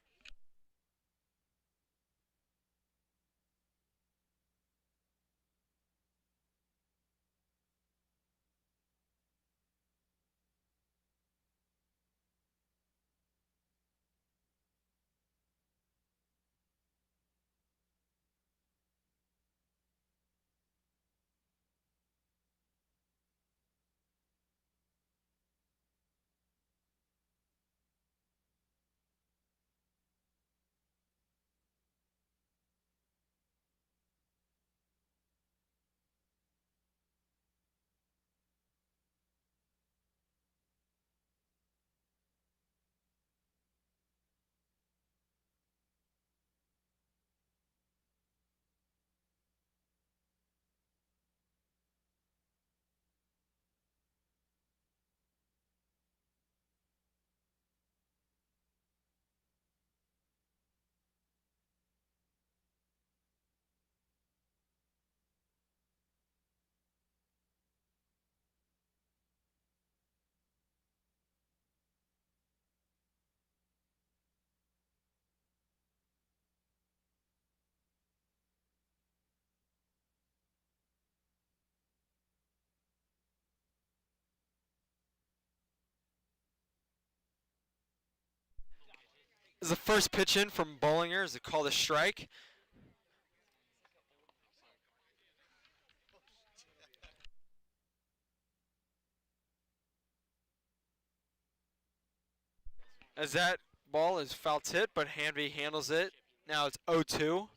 This is the first pitch in from Bollinger. Is it called a strike? As that ball is foul tip, but Hanvey handles it. Now it's 0-2.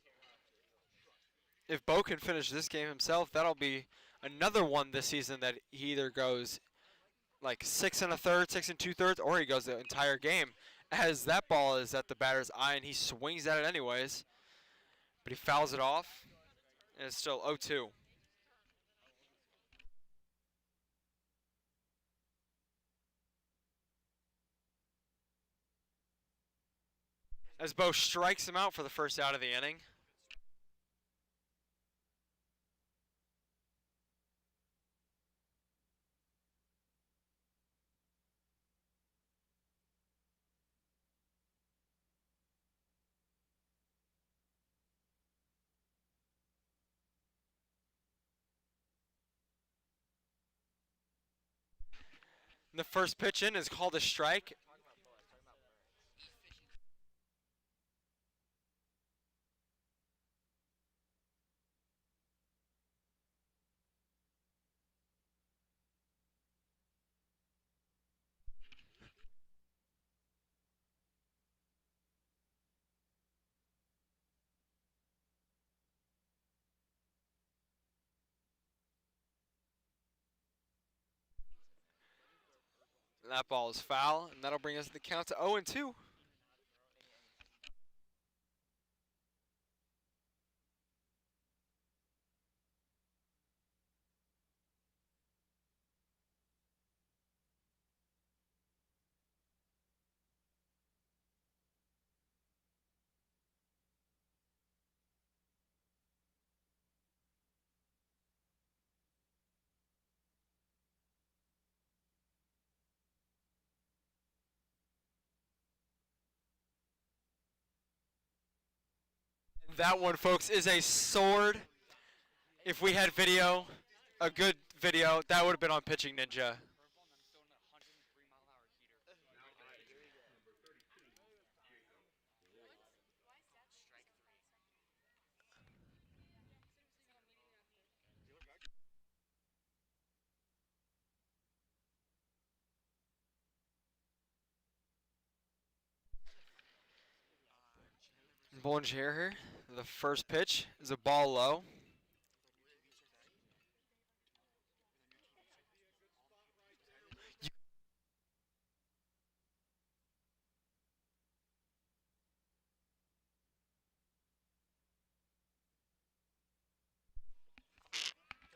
If Bo can finish this game himself, that'll be another one this season that he either goes like 6 1/3, 6 2/3, or he goes the entire game. As that ball is at the batter's eye and he swings at it anyways, but he fouls it off, and it's still 0-2. As Bo strikes him out for the first out of the inning. And the first pitch in is called a strike. And that ball is foul, and that'll bring us the count to 0-2. That one, folks, is a sword. If we had video, a good video, that would have been on Pitching Ninja. Bollinger here. The first pitch is a ball low.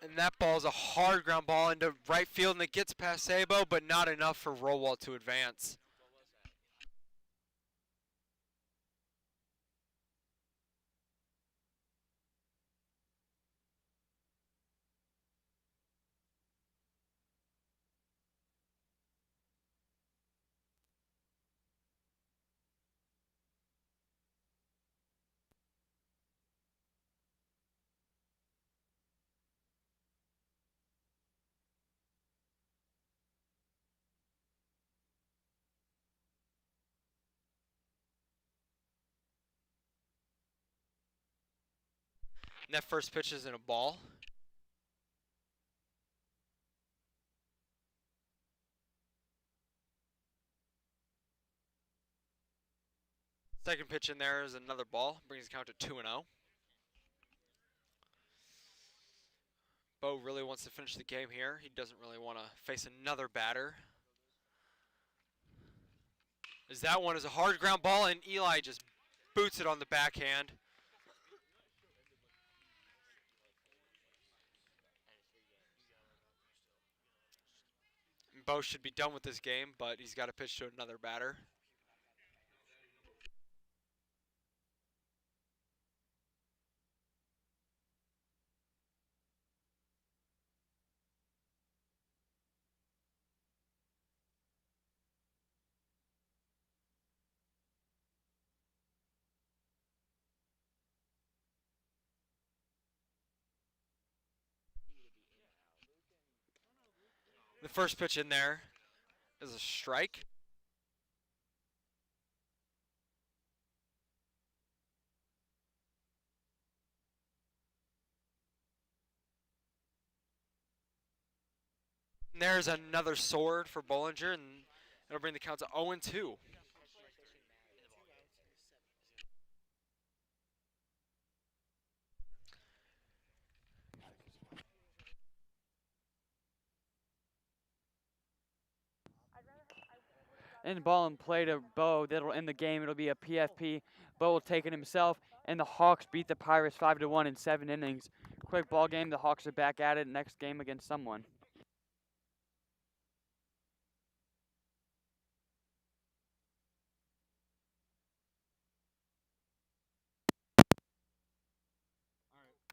And that ball is a hard ground ball into right field, and it gets past Sabo, but not enough for Rowald to advance. And that first pitch is in a ball. Second pitch in there is another ball. Brings the count to 2-0. Bo really wants to finish the game here. He doesn't really want to face another batter. As that one is a hard ground ball, and Eli just boots it on the backhand. And Bo should be done with this game, but he's got to pitch to another batter. The first pitch in there is a strike. And there's another sword for Bollinger, and it'll bring the count to 0-2. And ball and play to Bo. That'll end the game. It'll be a PFP. Bo will take it himself, and the Hawks beat the Pirates 5-1 in 7 innings. Quick ball game. The Hawks are back at it next game against someone.